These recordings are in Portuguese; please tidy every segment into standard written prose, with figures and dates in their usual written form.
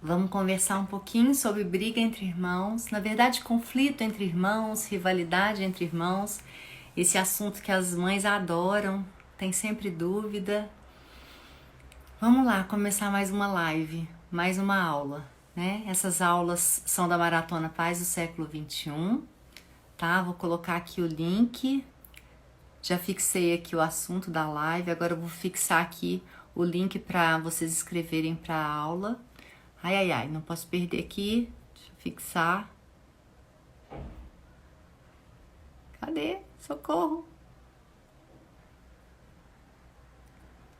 Vamos conversar um pouquinho sobre briga entre irmãos, na verdade, conflito entre irmãos, rivalidade entre irmãos, esse assunto que as mães adoram, tem sempre dúvida. Vamos lá, começar mais uma live, mais uma aula, né? Essas aulas são da Maratona Paz do Século XXI, tá? Vou colocar aqui o link, já fixei aqui o assunto da live, agora eu vou fixar aqui o link para vocês escreverem para a aula. Ai, não posso perder aqui. Deixa eu fixar. Cadê? Socorro.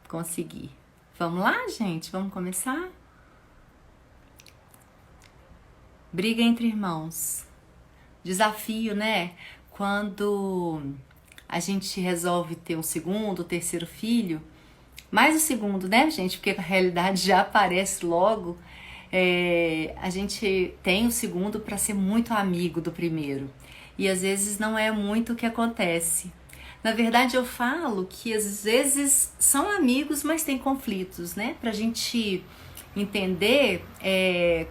Consegui. Vamos lá, gente? Vamos começar? Briga entre irmãos. Desafio, né? Quando a gente resolve ter um segundo, terceiro filho, mais o segundo, né, gente? Porque a realidade já aparece logo. A gente tem o segundo para ser muito amigo do primeiro. E às vezes não é muito o que acontece. Na verdade, eu falo que às vezes são amigos, mas tem conflitos, né? Pra gente entender,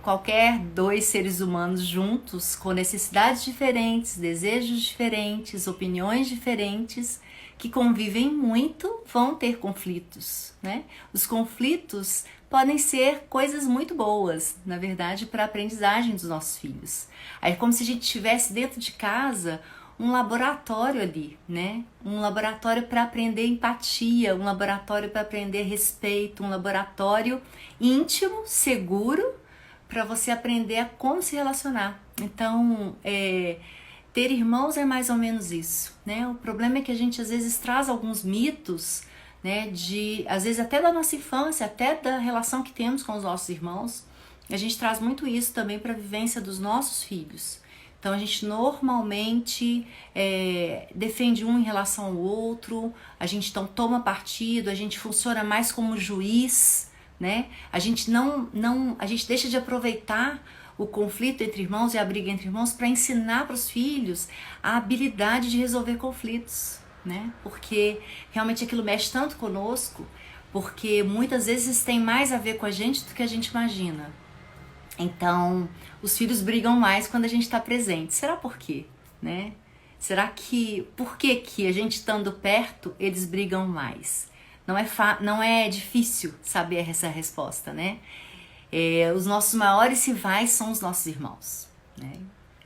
qualquer dois seres humanos juntos, com necessidades diferentes, desejos diferentes, opiniões diferentes, que convivem muito, vão ter conflitos, né? Os conflitos podem ser coisas muito boas, na verdade, para a aprendizagem dos nossos filhos. Aí, como se a gente estivesse dentro de casa, um laboratório ali, né? Um laboratório para aprender empatia, um laboratório para aprender respeito, um laboratório íntimo, seguro, para você aprender a como se relacionar. Então, ter irmãos é mais ou menos isso, né? O problema é que a gente às vezes traz alguns mitos, né? Às vezes até da nossa infância, até da relação que temos com os nossos irmãos. A gente traz muito isso também para a vivência dos nossos filhos. Então a gente normalmente defende um em relação ao outro, a gente então toma partido, a gente funciona mais como juiz, né? A gente a gente deixa de aproveitar o conflito entre irmãos e a briga entre irmãos para ensinar para os filhos a habilidade de resolver conflitos, né? Porque realmente aquilo mexe tanto conosco, porque muitas vezes tem mais a ver com a gente do que a gente imagina. Então, os filhos brigam mais quando a gente está presente. Será por quê, né? Por que a gente estando perto, eles brigam mais? Não é difícil saber essa resposta, né? Os nossos maiores rivais são os nossos irmãos, né?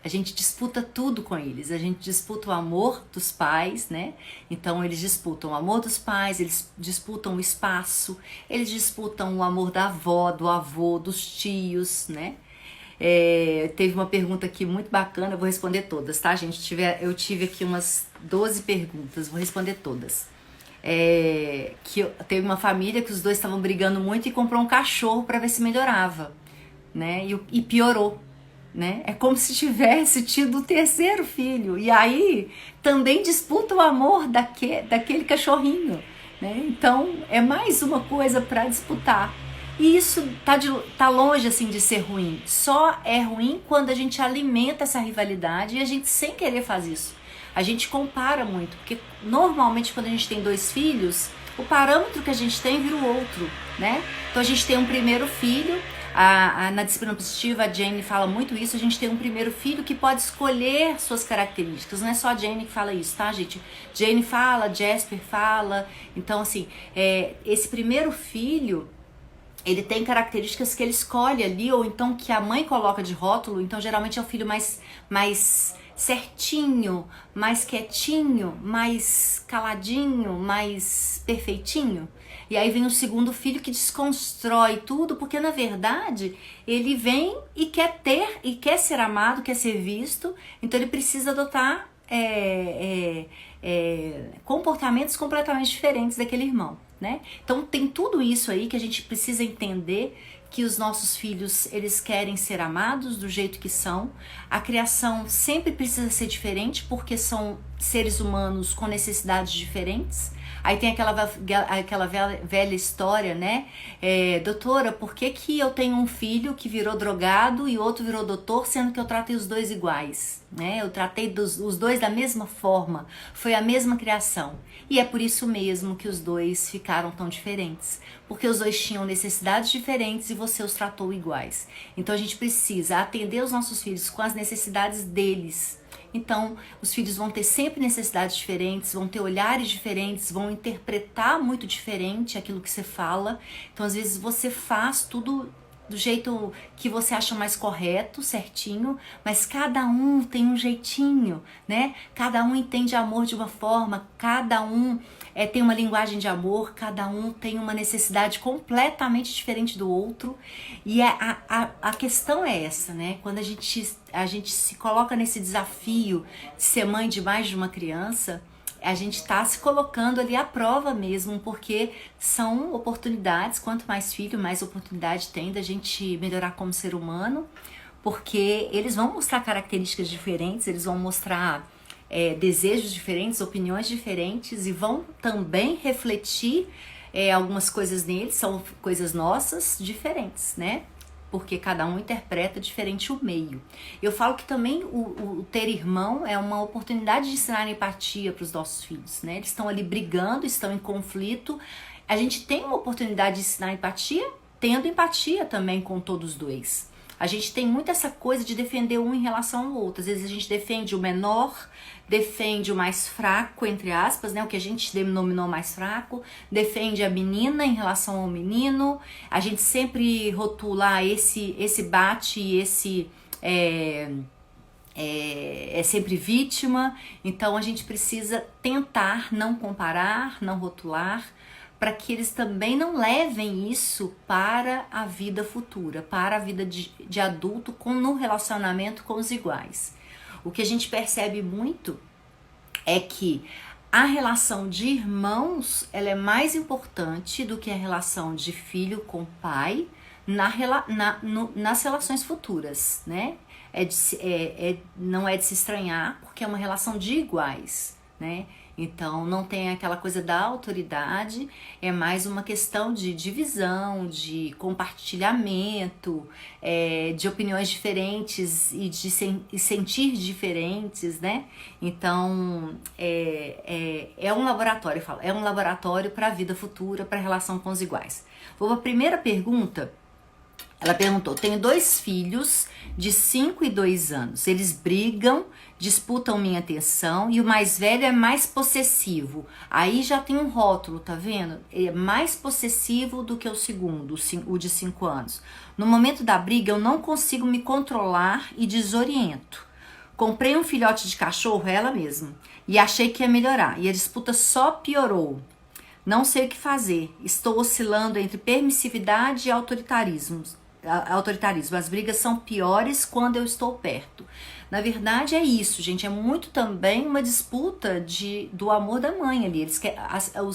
A gente disputa tudo com eles, a gente disputa o amor dos pais, né? Então eles disputam o amor dos pais, eles disputam o espaço, eles disputam o amor da avó, do avô, dos tios, né? Teve uma pergunta aqui muito bacana, eu vou responder todas, tá, gente? Eu tive aqui umas 12 perguntas, vou responder todas. Teve uma família que os dois estavam brigando muito e comprou um cachorro para ver se melhorava, né? E piorou, né? É como se tivesse tido o terceiro filho e aí também disputa o amor daquele cachorrinho, né? Então é mais uma coisa para disputar. E isso tá longe assim de ser ruim. Só é ruim quando a gente alimenta essa rivalidade e a gente sem querer faz isso. A gente compara muito, porque normalmente quando a gente tem dois filhos, o parâmetro que a gente tem vira o outro, né? Então a gente tem um primeiro filho, na disciplina positiva a Jane fala muito isso, a gente tem um primeiro filho que pode escolher suas características, não é só a Jane que fala isso, tá, gente? Jane fala, Jasper fala, então assim, esse primeiro filho, ele tem características que ele escolhe ali, ou então que a mãe coloca de rótulo, então geralmente é o filho mais certinho, mais quietinho, mais caladinho, mais perfeitinho. E aí vem o segundo filho que desconstrói tudo, porque na verdade ele vem e quer ser amado, quer ser visto, então ele precisa adotar comportamentos completamente diferentes daquele irmão, né? Então tem tudo isso aí que a gente precisa entender, que os nossos filhos, eles querem ser amados do jeito que são. A criação sempre precisa ser diferente, porque são seres humanos com necessidades diferentes. Aí tem aquela velha história, né? Doutora, por que que eu tenho um filho que virou drogado e outro virou doutor, sendo que eu tratei os dois iguais, né? Eu tratei os dois da mesma forma, foi a mesma criação. E é por isso mesmo que os dois ficaram tão diferentes, porque os dois tinham necessidades diferentes e você os tratou iguais. Então a gente precisa atender os nossos filhos com as necessidades deles. Então, os filhos vão ter sempre necessidades diferentes, vão ter olhares diferentes, vão interpretar muito diferente aquilo que você fala. Então, às vezes, você faz tudo do jeito que você acha mais correto, certinho, mas cada um tem um jeitinho, né? Cada um entende amor de uma forma, cada um tem uma linguagem de amor, cada um tem uma necessidade completamente diferente do outro. E a questão é essa, né? Quando a gente se coloca nesse desafio de ser mãe de mais de uma criança, a gente está se colocando ali à prova mesmo, porque são oportunidades, quanto mais filho, mais oportunidade tem da gente melhorar como ser humano, porque eles vão mostrar características diferentes, eles vão mostrar desejos diferentes, opiniões diferentes, e vão também refletir algumas coisas neles, são coisas nossas diferentes, né? Porque cada um interpreta diferente o meio. Eu falo que também o ter irmão é uma oportunidade de ensinar empatia para os nossos filhos, né? Eles estão ali brigando, estão em conflito. A gente tem uma oportunidade de ensinar empatia, tendo empatia também com todos os dois. A gente tem muito essa coisa de defender um em relação ao outro. Às vezes a gente defende o menor, defende o mais fraco, entre aspas, né? O que a gente denominou mais fraco, defende a menina em relação ao menino. A gente sempre rotula esse bate e esse é sempre vítima. Então a gente precisa tentar não comparar, não rotular, para que eles também não levem isso para a vida futura, para a vida de adulto no relacionamento com os iguais. O que a gente percebe muito é que a relação de irmãos, ela é mais importante do que a relação de filho com pai nas relações futuras, né? Não é de se estranhar, porque é uma relação de iguais, né? Então não tem aquela coisa da autoridade, é mais uma questão de divisão, de compartilhamento, de opiniões diferentes e de sentir diferentes, né? Então é um laboratório, eu falo, é um laboratório para a vida futura, para a relação com os iguais. Vou para a primeira pergunta. Ela perguntou: tenho 2 filhos de 5 e 2 anos. Eles brigam, disputam minha atenção e o mais velho é mais possessivo. Aí já tem um rótulo, tá vendo? Ele é mais possessivo do que o segundo, o de 5 anos. No momento da briga eu não consigo me controlar e desoriento. Comprei um filhote de cachorro, ela mesma, e achei que ia melhorar. E a disputa só piorou. Não sei o que fazer. Estou oscilando entre permissividade e autoritarismo. As brigas são piores quando eu estou perto. Na verdade é isso, gente, é muito também uma disputa do amor da mãe ali.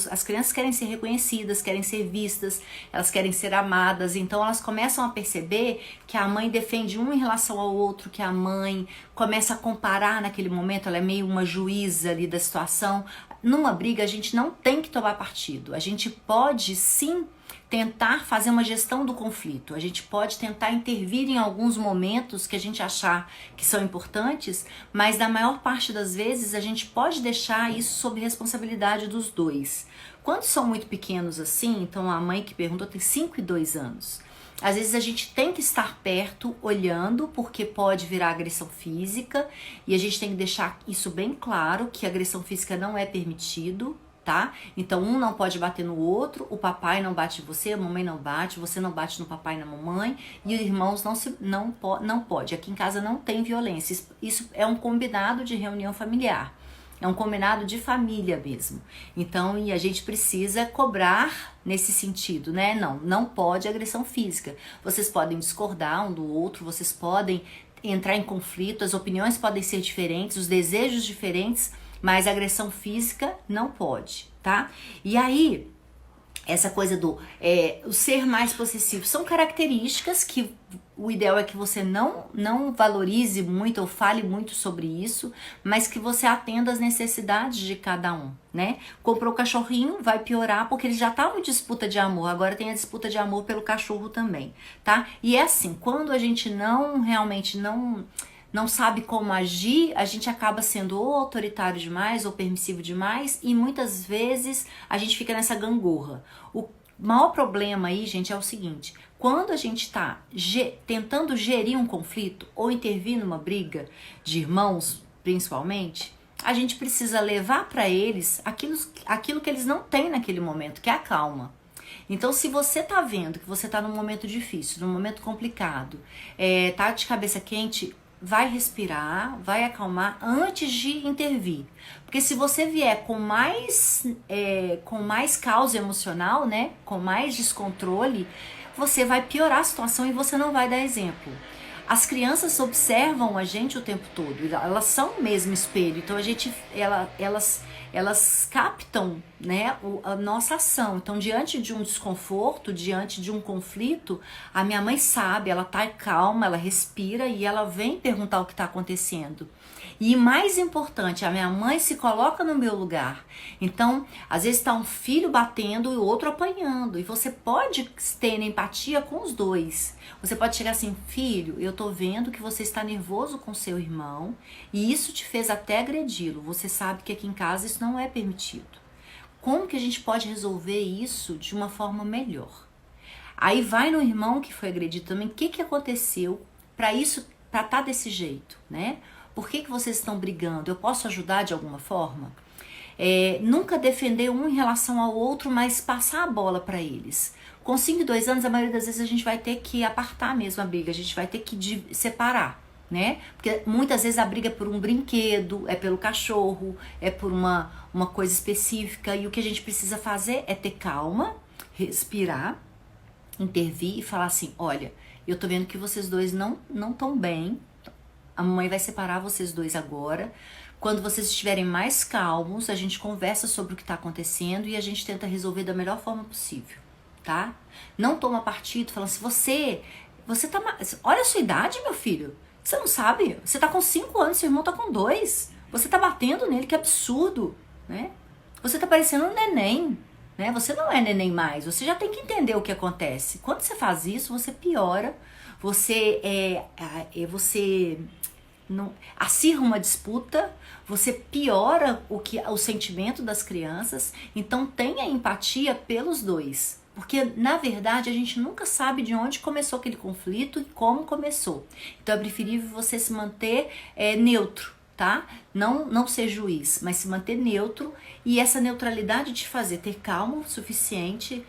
As crianças querem ser reconhecidas, querem ser vistas, elas querem ser amadas, então elas começam a perceber que a mãe defende um em relação ao outro, que a mãe começa a comparar naquele momento, ela é meio uma juíza ali da situação. Numa briga a gente não tem que tomar partido, a gente pode sim tentar fazer uma gestão do conflito, a gente pode tentar intervir em alguns momentos que a gente achar que são importantes, mas na maior parte das vezes a gente pode deixar isso sob responsabilidade dos dois. Quando são muito pequenos assim, então a mãe que perguntou tem 5 e 2 anos, às vezes a gente tem que estar perto, olhando, porque pode virar agressão física, e a gente tem que deixar isso bem claro, que agressão física não é permitido, tá? Então um não pode bater no outro, o papai não bate em você, a mamãe não bate, você não bate no papai e na mamãe, e os irmãos não pode. Aqui em casa não tem violência, isso é um combinado de reunião familiar. É um combinado de família mesmo. Então, e a gente precisa cobrar nesse sentido, né? Não pode agressão física. Vocês podem discordar um do outro, vocês podem entrar em conflito, as opiniões podem ser diferentes, os desejos diferentes, mas a agressão física não pode, tá? E aí, essa coisa do o ser mais possessivo são características que o ideal é que você não valorize muito ou fale muito sobre isso, mas que você atenda às necessidades de cada um, né? Comprou o cachorrinho, vai piorar porque ele já estava em disputa de amor, agora tem a disputa de amor pelo cachorro também, tá? E é assim, quando a gente realmente não sabe como agir, a gente acaba sendo ou autoritário demais ou permissivo demais e muitas vezes a gente fica nessa gangorra. O maior problema aí, gente, é o seguinte: quando a gente está tentando gerir um conflito ou intervir numa briga de irmãos, principalmente, a gente precisa levar para eles aquilo que eles não têm naquele momento, que é a calma. Então, se você tá vendo que você tá num momento difícil, num momento complicado, tá de cabeça quente, vai respirar, vai acalmar antes de intervir. Porque se você vier com mais caos emocional, né, com mais descontrole, você vai piorar a situação e você não vai dar exemplo. As crianças observam a gente o tempo todo, elas são o mesmo espelho, então elas captam, né, a nossa ação. Então, diante de um desconforto, diante de um conflito, a minha mãe sabe, ela tá calma, ela respira e ela vem perguntar o que está acontecendo. E mais importante, a minha mãe se coloca no meu lugar. Então, às vezes está um filho batendo e o outro apanhando. E você pode ter empatia com os dois. Você pode chegar assim: filho, eu tô vendo que você está nervoso com seu irmão e isso te fez até agredi-lo. Você sabe que aqui em casa isso não é permitido. Como que a gente pode resolver isso de uma forma melhor? Aí vai no irmão que foi agredido também. O que aconteceu para estar desse jeito, né? Por que vocês estão brigando? Eu posso ajudar de alguma forma? Nunca defender um em relação ao outro, mas passar a bola para eles. Com 5 e 2 anos, a maioria das vezes a gente vai ter que apartar mesmo a briga, a gente vai ter que separar, né? Porque muitas vezes a briga é por um brinquedo, é pelo cachorro, é por uma coisa específica, e o que a gente precisa fazer é ter calma, respirar, intervir e falar assim: olha, eu tô vendo que vocês dois não estão bem, a mamãe vai separar vocês dois agora. Quando vocês estiverem mais calmos, a gente conversa sobre o que está acontecendo e a gente tenta resolver da melhor forma possível, tá? Não toma partido falando assim: você tá... Olha a sua idade, meu filho. Você não sabe? Você tá com 5 anos, seu irmão tá com 2. Você tá batendo nele, que absurdo, né? Você tá parecendo um neném, né? Você não é neném mais. Você já tem que entender o que acontece. Quando você faz isso, você piora. Você não acirra uma disputa, você piora o sentimento das crianças. Então tenha empatia pelos dois, porque na verdade a gente nunca sabe de onde começou aquele conflito e como começou. Então é preferível você se manter neutro, tá? Não ser juiz, mas se manter neutro, e essa neutralidade te fazer ter calma o suficiente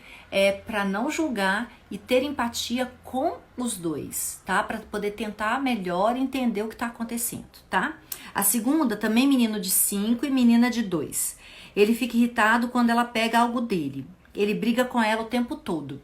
para não julgar e ter empatia com os dois, tá? Para poder tentar melhor entender o que está acontecendo, tá? A segunda, também menino de 5 e menina de 2. Ele fica irritado quando ela pega algo dele. Ele briga com ela o tempo todo.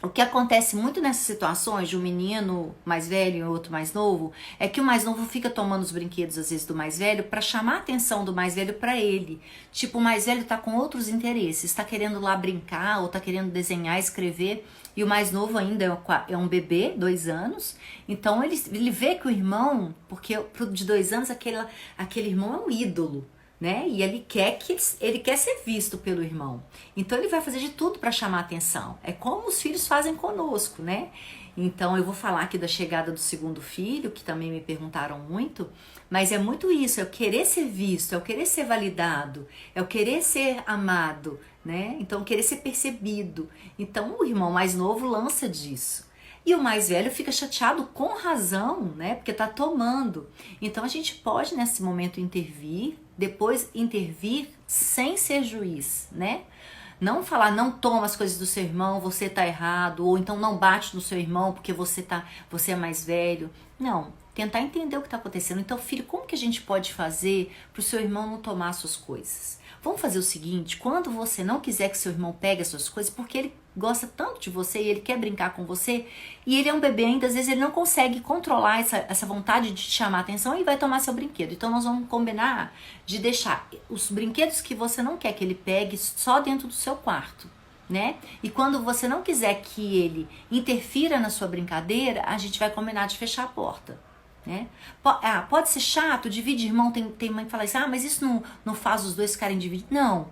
O que acontece muito nessas situações de um menino mais velho e outro mais novo é que o mais novo fica tomando os brinquedos às vezes do mais velho para chamar a atenção do mais velho para ele. Tipo, o mais velho tá com outros interesses, tá querendo lá brincar ou tá querendo desenhar, escrever, e o mais novo ainda é um bebê, 2 anos. Então ele vê que o irmão, porque de 2 anos aquele irmão é um ídolo, né? E ele quer ser visto pelo irmão. Então ele vai fazer de tudo para chamar a atenção. É como os filhos fazem conosco, né? Então eu vou falar aqui da chegada do segundo filho, que também me perguntaram muito, mas é muito isso, é o querer ser visto, é o querer ser validado, é o querer ser amado, né? Então querer ser percebido. Então o irmão mais novo lança disso. E o mais velho fica chateado com razão, né? Porque tá tomando. Então a gente pode nesse momento intervir, depois intervir sem ser juiz, né? Não falar: não toma as coisas do seu irmão, você tá errado, ou então não bate no seu irmão porque você é mais velho. Não, tentar entender o que tá acontecendo. Então, filho, como que a gente pode fazer pro seu irmão não tomar as suas coisas? Vamos fazer o seguinte: quando você não quiser que seu irmão pegue as suas coisas, porque ele gosta tanto de você e ele quer brincar com você, e ele é um bebê ainda, às vezes ele não consegue controlar essa vontade de te chamar a atenção e vai tomar seu brinquedo. Então nós vamos combinar de deixar os brinquedos que você não quer que ele pegue só dentro do seu quarto, né? E quando você não quiser que ele interfira na sua brincadeira, a gente vai combinar de fechar a porta, né? Pode ser chato, dividir irmão, tem mãe que fala assim, mas isso não faz os dois ficarem divididos. Não,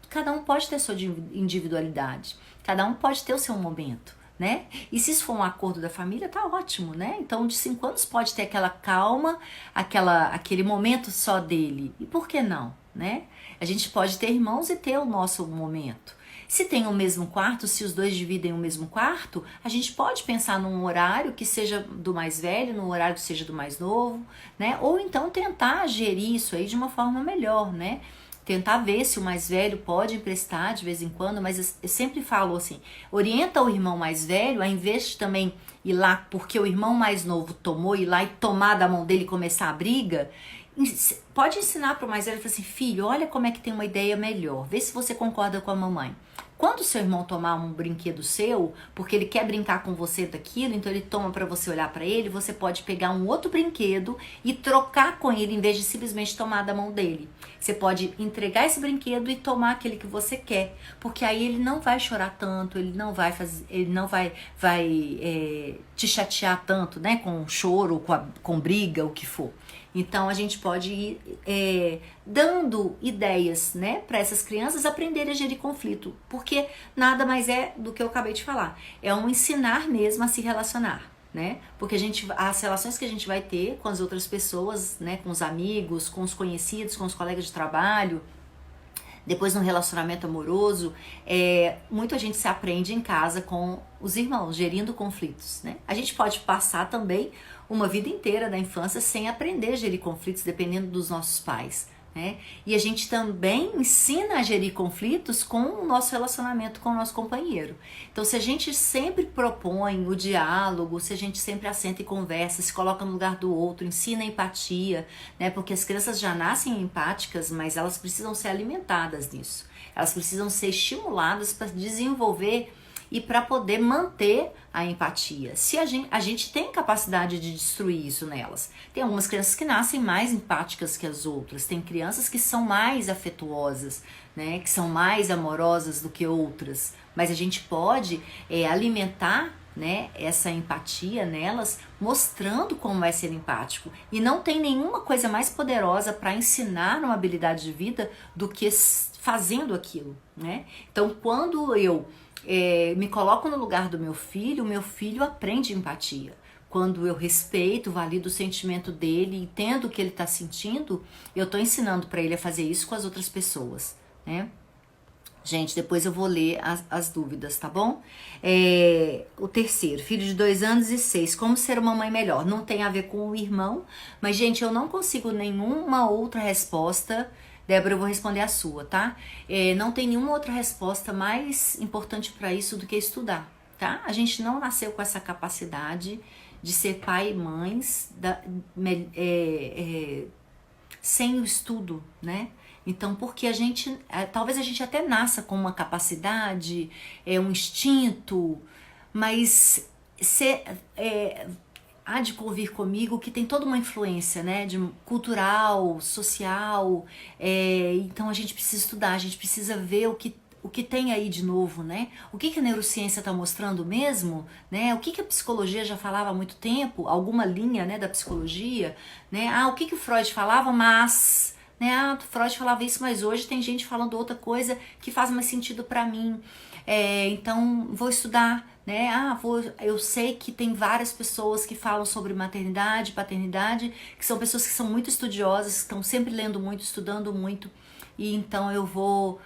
cada um pode ter sua individualidade, cada um pode ter o seu momento, né? E se isso for um acordo da família, tá ótimo, né? Então, de 5 anos pode ter aquela calma, aquele momento só dele. E por que não, né? A gente pode ter irmãos e ter o nosso momento. Se tem o mesmo quarto, se os dois dividem o mesmo quarto, a gente pode pensar num horário que seja do mais velho, num horário que seja do mais novo, né? Ou então tentar gerir isso aí de uma forma melhor, né? Tentar ver se o mais velho pode emprestar de vez em quando, mas eu sempre falo assim, orienta o irmão mais velho, ao invés de também ir lá porque o irmão mais novo tomou, ir lá e tomar da mão dele e começar a briga, pode ensinar para o mais velho, falar assim, filho, olha como é que tem uma ideia melhor, vê se você concorda com a mamãe. Quando o seu irmão tomar um brinquedo seu, porque ele quer brincar com você daquilo, então ele toma para você olhar para ele, você pode pegar um outro brinquedo e trocar com ele, em vez de simplesmente tomar da mão dele. Você pode entregar esse brinquedo e tomar aquele que você quer, porque aí ele não vai chorar tanto, ele não vai te chatear tanto, né, com choro, com briga, o que for. Então a gente pode ir dando ideias, né, para essas crianças aprenderem a gerir conflito, porque nada mais é do que eu acabei de falar, é um ensinar mesmo a se relacionar, né? Porque as relações que a gente vai ter com as outras pessoas, né, com os amigos, com os conhecidos, com os colegas de trabalho, depois no relacionamento amoroso, muito a gente se aprende em casa com os irmãos, gerindo conflitos, né? A gente pode passar também uma vida inteira da infância sem aprender a gerir conflitos, dependendo dos nossos pais, né? E a gente também ensina a gerir conflitos com o nosso relacionamento com o nosso companheiro. Então, se a gente sempre propõe o diálogo, se a gente sempre assenta e conversa, se coloca no lugar do outro, ensina a empatia, né? Porque as crianças já nascem empáticas, mas elas precisam ser alimentadas nisso. Elas precisam ser estimuladas para desenvolver e para poder manter a empatia. Se a gente tem capacidade de destruir isso nelas. Tem algumas crianças que nascem mais empáticas que as outras, tem crianças que são mais afetuosas, né, que são mais amorosas do que outras, mas a gente pode alimentar, né, essa empatia nelas, mostrando como é ser empático. E não tem nenhuma coisa mais poderosa para ensinar uma habilidade de vida do que fazendo aquilo, né? Então, quando eu me coloco no lugar do meu filho aprende empatia. Quando eu respeito, valido o sentimento dele, entendo o que ele está sentindo, eu estou ensinando para ele a fazer isso com as outras pessoas, né? Gente, depois eu vou ler as dúvidas, tá bom? O terceiro, filho de 2 anos e 6, como ser uma mãe melhor? Não tem a ver com o irmão, mas, gente, eu não consigo nenhuma outra resposta. Débora, eu vou responder a sua, tá? Não tem nenhuma outra resposta mais importante para isso do que estudar, tá? A gente não nasceu com essa capacidade de ser pai e mães sem o estudo, né? Então, porque a gente, talvez a gente até nasça com uma capacidade, um instinto, mas há de convir comigo que tem toda uma influência, né, cultural, social, então a gente precisa estudar, a gente precisa ver o que tem aí de novo, né? O que a neurociência está mostrando mesmo, né? O que a psicologia já falava há muito tempo, alguma linha, né, da psicologia, né? O que o Freud falava, mas, né? Freud falava isso, mas hoje tem gente falando outra coisa que faz mais sentido para mim. Então vou estudar, né? Eu sei que tem várias pessoas que falam sobre maternidade, paternidade, que são pessoas que são muito estudiosas, que estão sempre lendo muito, estudando muito, e então eu vou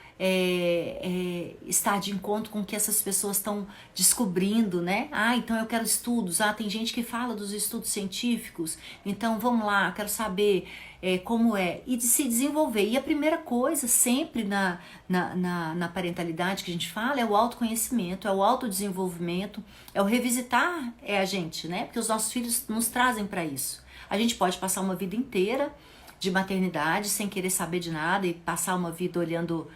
estar de encontro com o que essas pessoas estão descobrindo, né? Então eu quero estudos, tem gente que fala dos estudos científicos, então vamos lá, quero saber como é, e de se desenvolver. E a primeira coisa sempre na parentalidade que a gente fala é o autoconhecimento, é o autodesenvolvimento, é o revisitar a gente, né? Porque os nossos filhos nos trazem para isso. A gente pode passar uma vida inteira de maternidade sem querer saber de nada e passar uma vida olhando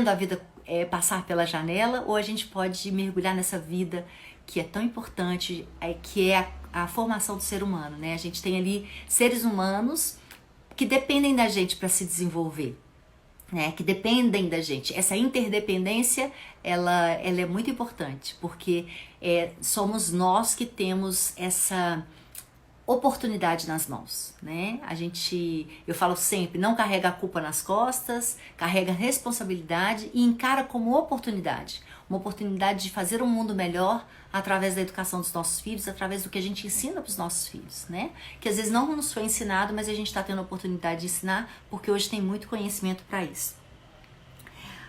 a vida passar pela janela, ou a gente pode mergulhar nessa vida que é tão importante, que é a formação do ser humano, né? A gente tem ali seres humanos que dependem da gente para se desenvolver. né, que dependem da gente. Essa interdependência, ela é muito importante, porque somos nós que temos essa oportunidade nas mãos, né? Eu falo sempre, não carrega a culpa nas costas, carrega a responsabilidade e encara como oportunidade. Uma oportunidade de fazer um mundo melhor através da educação dos nossos filhos, através do que a gente ensina para os nossos filhos, né? Que às vezes não nos foi ensinado, mas a gente está tendo a oportunidade de ensinar, porque hoje tem muito conhecimento para isso.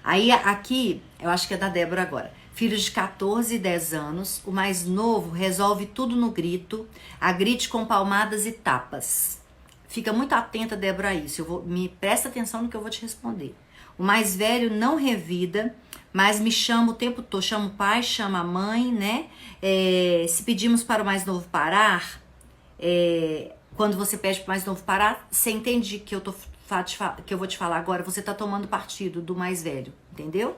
Aí aqui, eu acho que é da Débora agora. Filhos de 14 e 10 anos, o mais novo resolve tudo no grito, agride com palmadas e tapas. Fica muito atenta, Débora, a isso. Me presta atenção no que eu vou te responder. O mais velho não revida, mas me chama o tempo todo. Chama o pai, chama a mãe, né? Se pedimos para o mais novo parar, quando você pede para o mais novo parar, você entende que eu vou te falar agora, você está tomando partido do mais velho, entendeu?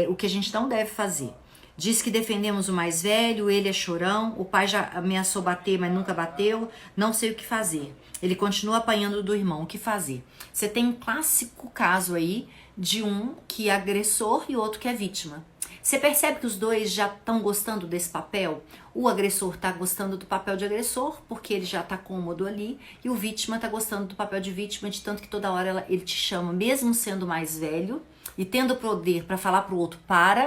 O que a gente não deve fazer. Diz que defendemos o mais velho, ele é chorão, o pai já ameaçou bater, mas nunca bateu, não sei o que fazer. Ele continua apanhando do irmão, o que fazer? Você tem um clássico caso aí de um que é agressor e outro que é vítima. Você percebe que os dois já estão gostando desse papel? O agressor está gostando do papel de agressor, porque ele já está cômodo ali, e o vítima está gostando do papel de vítima, de tanto que toda hora ele te chama, mesmo sendo mais velho, e tendo poder para falar pro outro,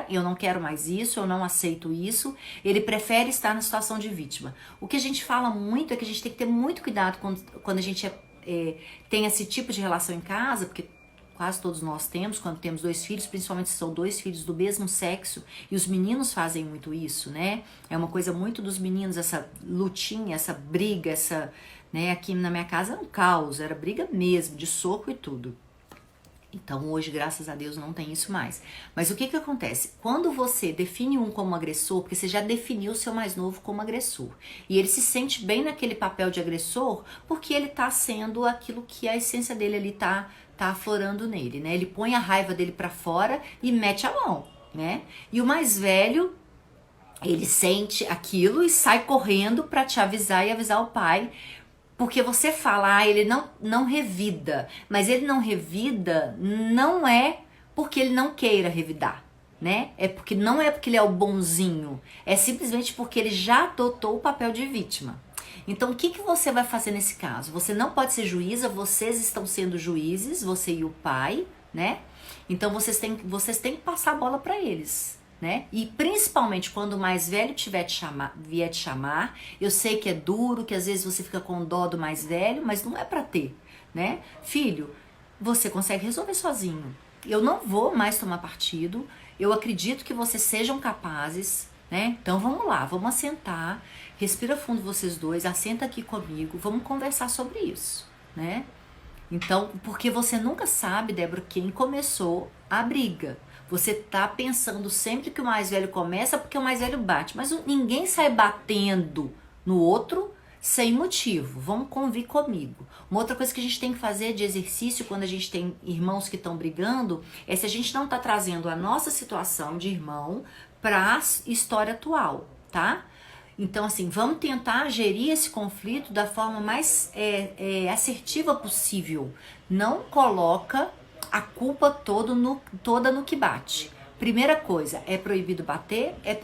eu não quero mais isso, eu não aceito isso, ele prefere estar na situação de vítima. O que a gente fala muito é que a gente tem que ter muito cuidado quando a gente tem esse tipo de relação em casa, porque quase todos nós temos, quando temos dois filhos, principalmente se são dois filhos do mesmo sexo, e os meninos fazem muito isso, né? É uma coisa muito dos meninos, essa lutinha, essa briga, né? Aqui na minha casa era um caos, era briga mesmo, de soco e tudo. Então hoje, graças a Deus, não tem isso mais. Mas o que acontece? Quando você define um como agressor, porque você já definiu o seu mais novo como agressor, e ele se sente bem naquele papel de agressor, porque ele tá sendo aquilo que a essência dele ali tá aflorando nele, né? Ele põe a raiva dele pra fora e mete a mão, né? E o mais velho, ele sente aquilo e sai correndo pra te avisar e avisar o pai. Porque você fala, ele não revida, mas ele não revida não é porque ele não queira revidar, né? Não é porque ele é o bonzinho, é simplesmente porque ele já adotou o papel de vítima. Então, o que você vai fazer nesse caso? Você não pode ser juíza, vocês estão sendo juízes, você e o pai, né? Então, vocês têm que passar a bola para eles, né? E principalmente quando o mais velho vier te chamar, eu sei que é duro, que às vezes você fica com dó do mais velho, mas não é pra ter, né? Filho, você consegue resolver sozinho. Eu não vou mais tomar partido, eu acredito que vocês sejam capazes, né? Então vamos lá, vamos assentar, respira fundo vocês dois, assenta aqui comigo, vamos conversar sobre isso, né? Então, porque você nunca sabe, Débora, quem começou a briga. Você tá pensando sempre que o mais velho começa porque o mais velho bate. Mas ninguém sai batendo no outro sem motivo. Vamos convir comigo. Uma outra coisa que a gente tem que fazer de exercício quando a gente tem irmãos que estão brigando é se a gente não tá trazendo a nossa situação de irmão pra história atual, tá? Então, assim, vamos tentar gerir esse conflito da forma mais assertiva possível. Não coloca a culpa toda no que bate. Primeira coisa, é proibido bater, é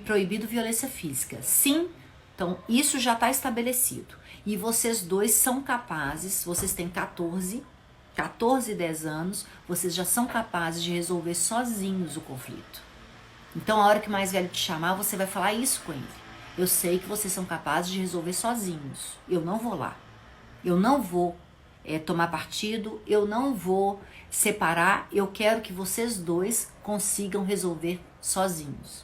proibido violência física. Sim, então isso já está estabelecido. E vocês dois são capazes, vocês têm 14 e 10 anos, vocês já são capazes de resolver sozinhos o conflito. Então a hora que o mais velho te chamar, você vai falar isso com ele. Eu sei que vocês são capazes de resolver sozinhos. Eu não vou lá. Eu não vou tomar partido, eu não vou separar, eu quero que vocês dois consigam resolver sozinhos.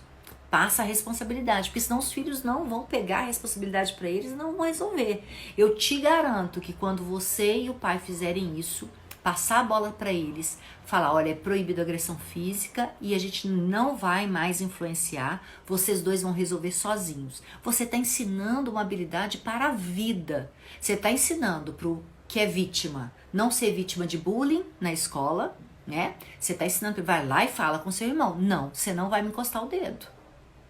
Passa a responsabilidade, porque senão os filhos não vão pegar a responsabilidade para eles e não vão resolver. Eu te garanto que quando você e o pai fizerem isso, passar a bola para eles, falar, olha, é proibido agressão física e a gente não vai mais influenciar, vocês dois vão resolver sozinhos. Você está ensinando uma habilidade para a vida. Você está ensinando pro que é vítima, não ser vítima de bullying na escola, né? Você tá ensinando que vai lá e fala com seu irmão, não, você não vai me encostar o dedo.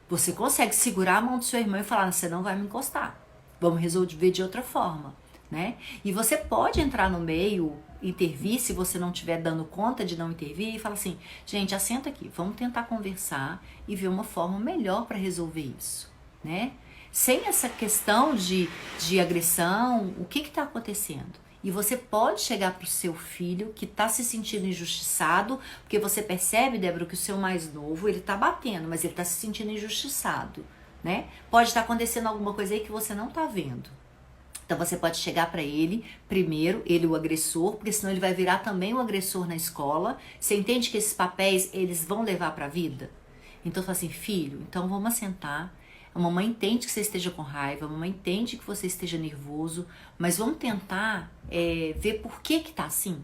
Você consegue segurar a mão do seu irmão e falar, você não vai me encostar. Vamos resolver de outra forma. né? E você pode entrar no meio, intervir, se você não estiver dando conta de não intervir, e falar assim, gente, assenta aqui, vamos tentar conversar e ver uma forma melhor para resolver isso, né? Sem essa questão de agressão, o que está acontecendo? E você pode chegar para o seu filho que está se sentindo injustiçado, porque você percebe, Débora, que o seu mais novo, ele está batendo, mas ele está se sentindo injustiçado, né? Pode estar acontecendo alguma coisa aí que você não está vendo. Então você pode chegar para ele, primeiro, ele o agressor, porque senão ele vai virar também o agressor na escola. Você entende que esses papéis, eles vão levar para a vida? Então fala assim, filho, então vamos sentar. A mamãe entende que você esteja com raiva, a mamãe entende que você esteja nervoso, mas vamos tentar ver por que tá assim.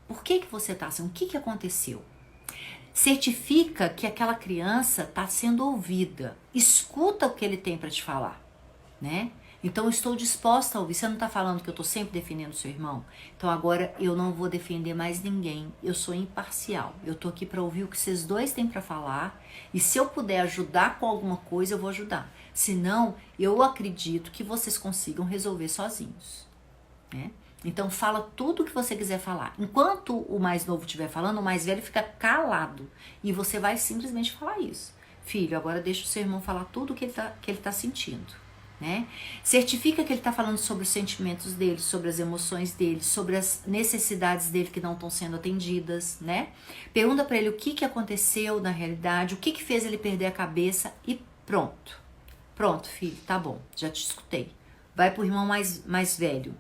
Por que você tá assim? O que aconteceu? Certifica que aquela criança está sendo ouvida. Escuta o que ele tem para te falar, né? Então eu estou disposta a ouvir. Você não está falando que eu estou sempre defendendo seu irmão? Então agora eu não vou defender mais ninguém. Eu sou imparcial. Eu estou aqui para ouvir o que vocês dois têm para falar. E se eu puder ajudar com alguma coisa, eu vou ajudar. Senão, eu acredito que vocês consigam resolver sozinhos, né? Então fala tudo o que você quiser falar. Enquanto o mais novo estiver falando, o mais velho fica calado. E você vai simplesmente falar isso. Filho, agora deixa o seu irmão falar tudo o que ele tá sentindo, né? Certifica que ele está falando sobre os sentimentos dele, sobre as emoções dele, sobre as necessidades dele que não estão sendo atendidas, né? Pergunta para ele o que aconteceu na realidade, o que fez ele perder a cabeça e pronto. Pronto, filho, tá bom, já te escutei. Vai pro irmão mais velho.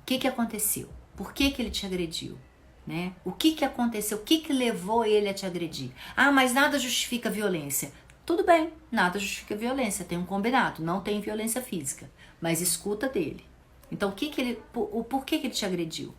O que aconteceu? Por que ele te agrediu? Né? O que aconteceu? O que levou ele a te agredir? Ah, mas nada justifica violência. Tudo bem, nada justifica violência, tem um combinado, não tem violência física, mas escuta dele. Então, o porquê que ele te agrediu?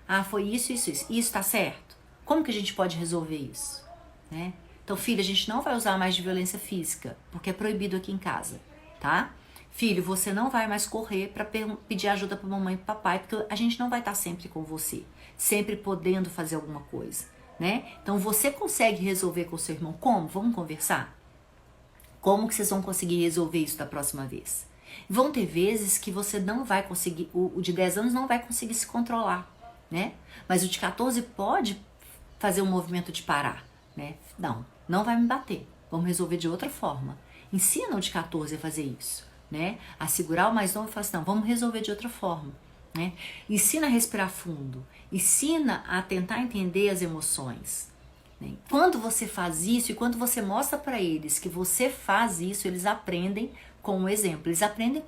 Ah, foi isso. Isso tá certo? Como que a gente pode resolver isso? Né? Então, filho, a gente não vai usar mais de violência física, porque é proibido aqui em casa, tá? Filho, você não vai mais correr para pedir ajuda para mamãe e pro papai, porque a gente não vai estar sempre com você, sempre podendo fazer alguma coisa, né? Então, você consegue resolver com o seu irmão? Como? Vamos conversar? Como que vocês vão conseguir resolver isso da próxima vez? Vão ter vezes que você não vai conseguir, o de 10 anos não vai conseguir se controlar, né? Mas o de 14 pode fazer um movimento de parar, né? Não vai me bater, vamos resolver de outra forma. Ensina o de 14 a fazer isso, né? A segurar o mais novo e falar assim, não, vamos resolver de outra forma, né? Ensina a respirar fundo, ensina a tentar entender as emoções. Quando você faz isso e quando você mostra para eles que você faz isso, eles aprendem com o exemplo. Eles aprendem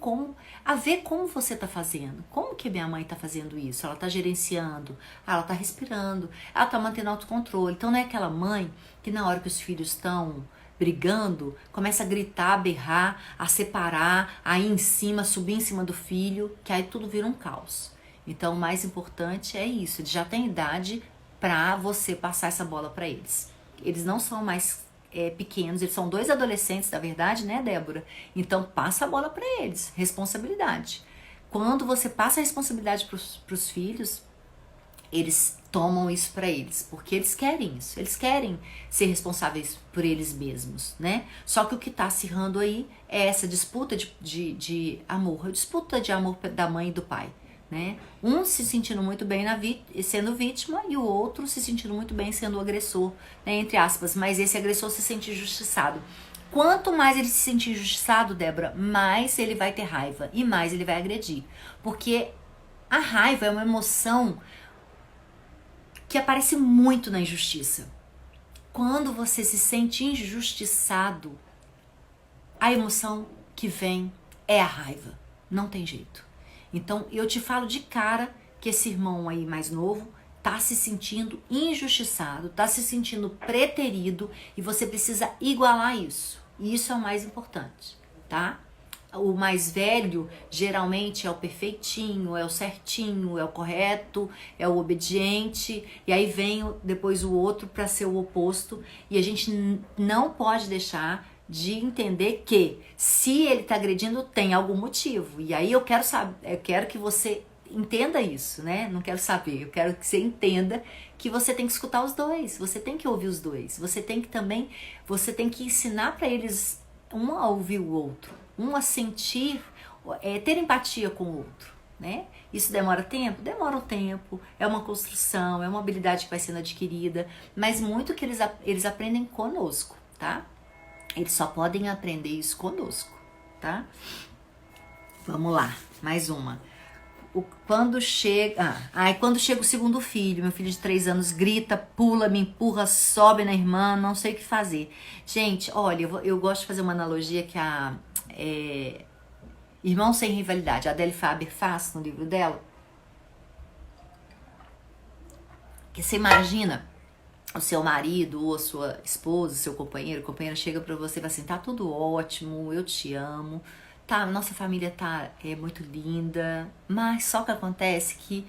a ver como você está fazendo. Como que minha mãe está fazendo isso? Ela está gerenciando, ela está respirando, ela está mantendo autocontrole. Então não é aquela mãe que na hora que os filhos estão brigando, começa a gritar, a berrar, a separar, a ir em cima, subir em cima do filho, que aí tudo vira um caos. Então o mais importante é isso, ele já tem idade para você passar essa bola para eles. Eles não são mais pequenos, eles são 2 adolescentes, na verdade, né, Débora? Então passa a bola para eles, responsabilidade. Quando você passa a responsabilidade para os filhos, eles tomam isso para eles, porque eles querem isso, eles querem ser responsáveis por eles mesmos, né? Só que o que tá acirrando aí é essa disputa de amor, a disputa de amor da mãe e do pai, né? Um se sentindo muito bem sendo vítima e o outro se sentindo muito bem sendo o agressor, né? Entre aspas, mas esse agressor se sente injustiçado. Quanto mais ele se sentir injustiçado, Débora, mais ele vai ter raiva e mais ele vai agredir, porque a raiva é uma emoção que aparece muito na injustiça. Quando você se sente injustiçado, a emoção que vem é a raiva, não tem jeito. Então, eu te falo de cara que esse irmão aí mais novo tá se sentindo injustiçado, tá se sentindo preterido e você precisa igualar isso. E isso é o mais importante, tá? O mais velho geralmente é o perfeitinho, é o certinho, é o correto, é o obediente, e aí vem depois o outro para ser o oposto, e a gente não pode deixar de entender que se ele está agredindo tem algum motivo. E aí eu quero que você entenda isso, né? Não quero saber, eu quero que você entenda que você tem que escutar os dois, você tem que ouvir os dois, você tem que ensinar para eles um a ouvir o outro, um a sentir, ter empatia com o outro, né? Isso demora tempo? Demora um tempo, é uma construção, é uma habilidade que vai sendo adquirida, mas muito que eles aprendem conosco, tá? Eles só podem aprender isso conosco, tá? Vamos lá, mais uma. Quando chega o segundo filho, meu filho de 3 anos grita, pula, me empurra, sobe na irmã, não sei o que fazer. Gente, olha, eu gosto de fazer uma analogia que Irmão Sem Rivalidade, a Adele Faber faz no livro dela. Que você imagina o seu marido ou a sua esposa, seu companheiro, companheira chega pra você e fala assim, tá tudo ótimo, eu te amo, tá, nossa família é muito linda, mas só que acontece que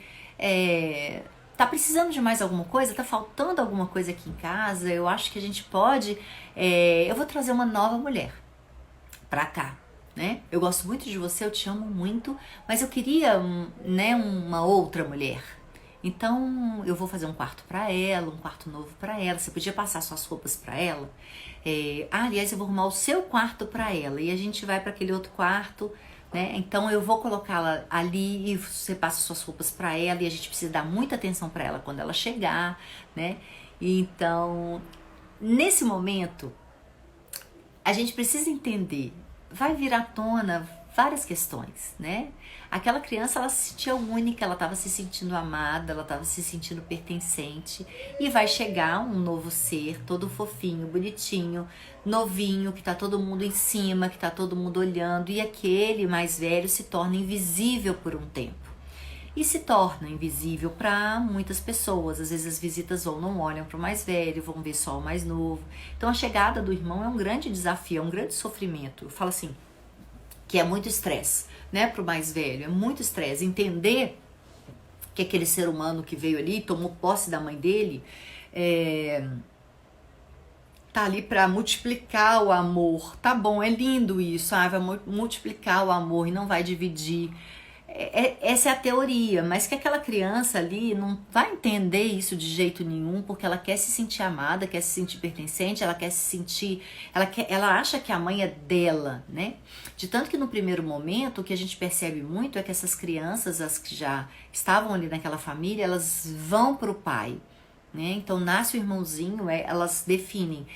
tá precisando de mais alguma coisa, tá faltando alguma coisa aqui em casa, eu acho que a gente pode, eu vou trazer uma nova mulher pra cá, né? Eu gosto muito de você, eu te amo muito, mas eu queria, uma outra mulher. Então eu vou fazer um quarto pra ela, um quarto novo pra ela. Você podia passar suas roupas pra ela? Aliás, eu vou arrumar o seu quarto pra ela e a gente vai pra aquele outro quarto, né? Então eu vou colocá-la ali e você passa suas roupas pra ela e a gente precisa dar muita atenção pra ela quando ela chegar, né? Então, nesse momento, a gente precisa entender, vai vir à tona várias questões, né? Aquela criança, ela se sentia única, ela estava se sentindo amada, ela estava se sentindo pertencente e vai chegar um novo ser, todo fofinho, bonitinho, novinho, que tá todo mundo em cima, que tá todo mundo olhando e aquele mais velho se torna invisível por um tempo. E se torna invisível para muitas pessoas. Às vezes as visitas não olham para o mais velho, vão ver só o mais novo. Então a chegada do irmão é um grande desafio, é um grande sofrimento. Eu falo assim, que é muito estresse, né, para o mais velho. É muito estresse. Entender que aquele ser humano que veio ali, tomou posse da mãe dele, tá ali para multiplicar o amor. Tá bom, é lindo isso, vai multiplicar o amor e não vai dividir. Essa é a teoria, mas que aquela criança ali não vai entender isso de jeito nenhum, porque ela quer se sentir amada, quer se sentir pertencente, ela quer se sentir, ela acha que a mãe é dela, né? De tanto que no primeiro momento o que a gente percebe muito é que essas crianças, as que já estavam ali naquela família, elas vão pro pai, né? Então nasce o irmãozinho, elas definem,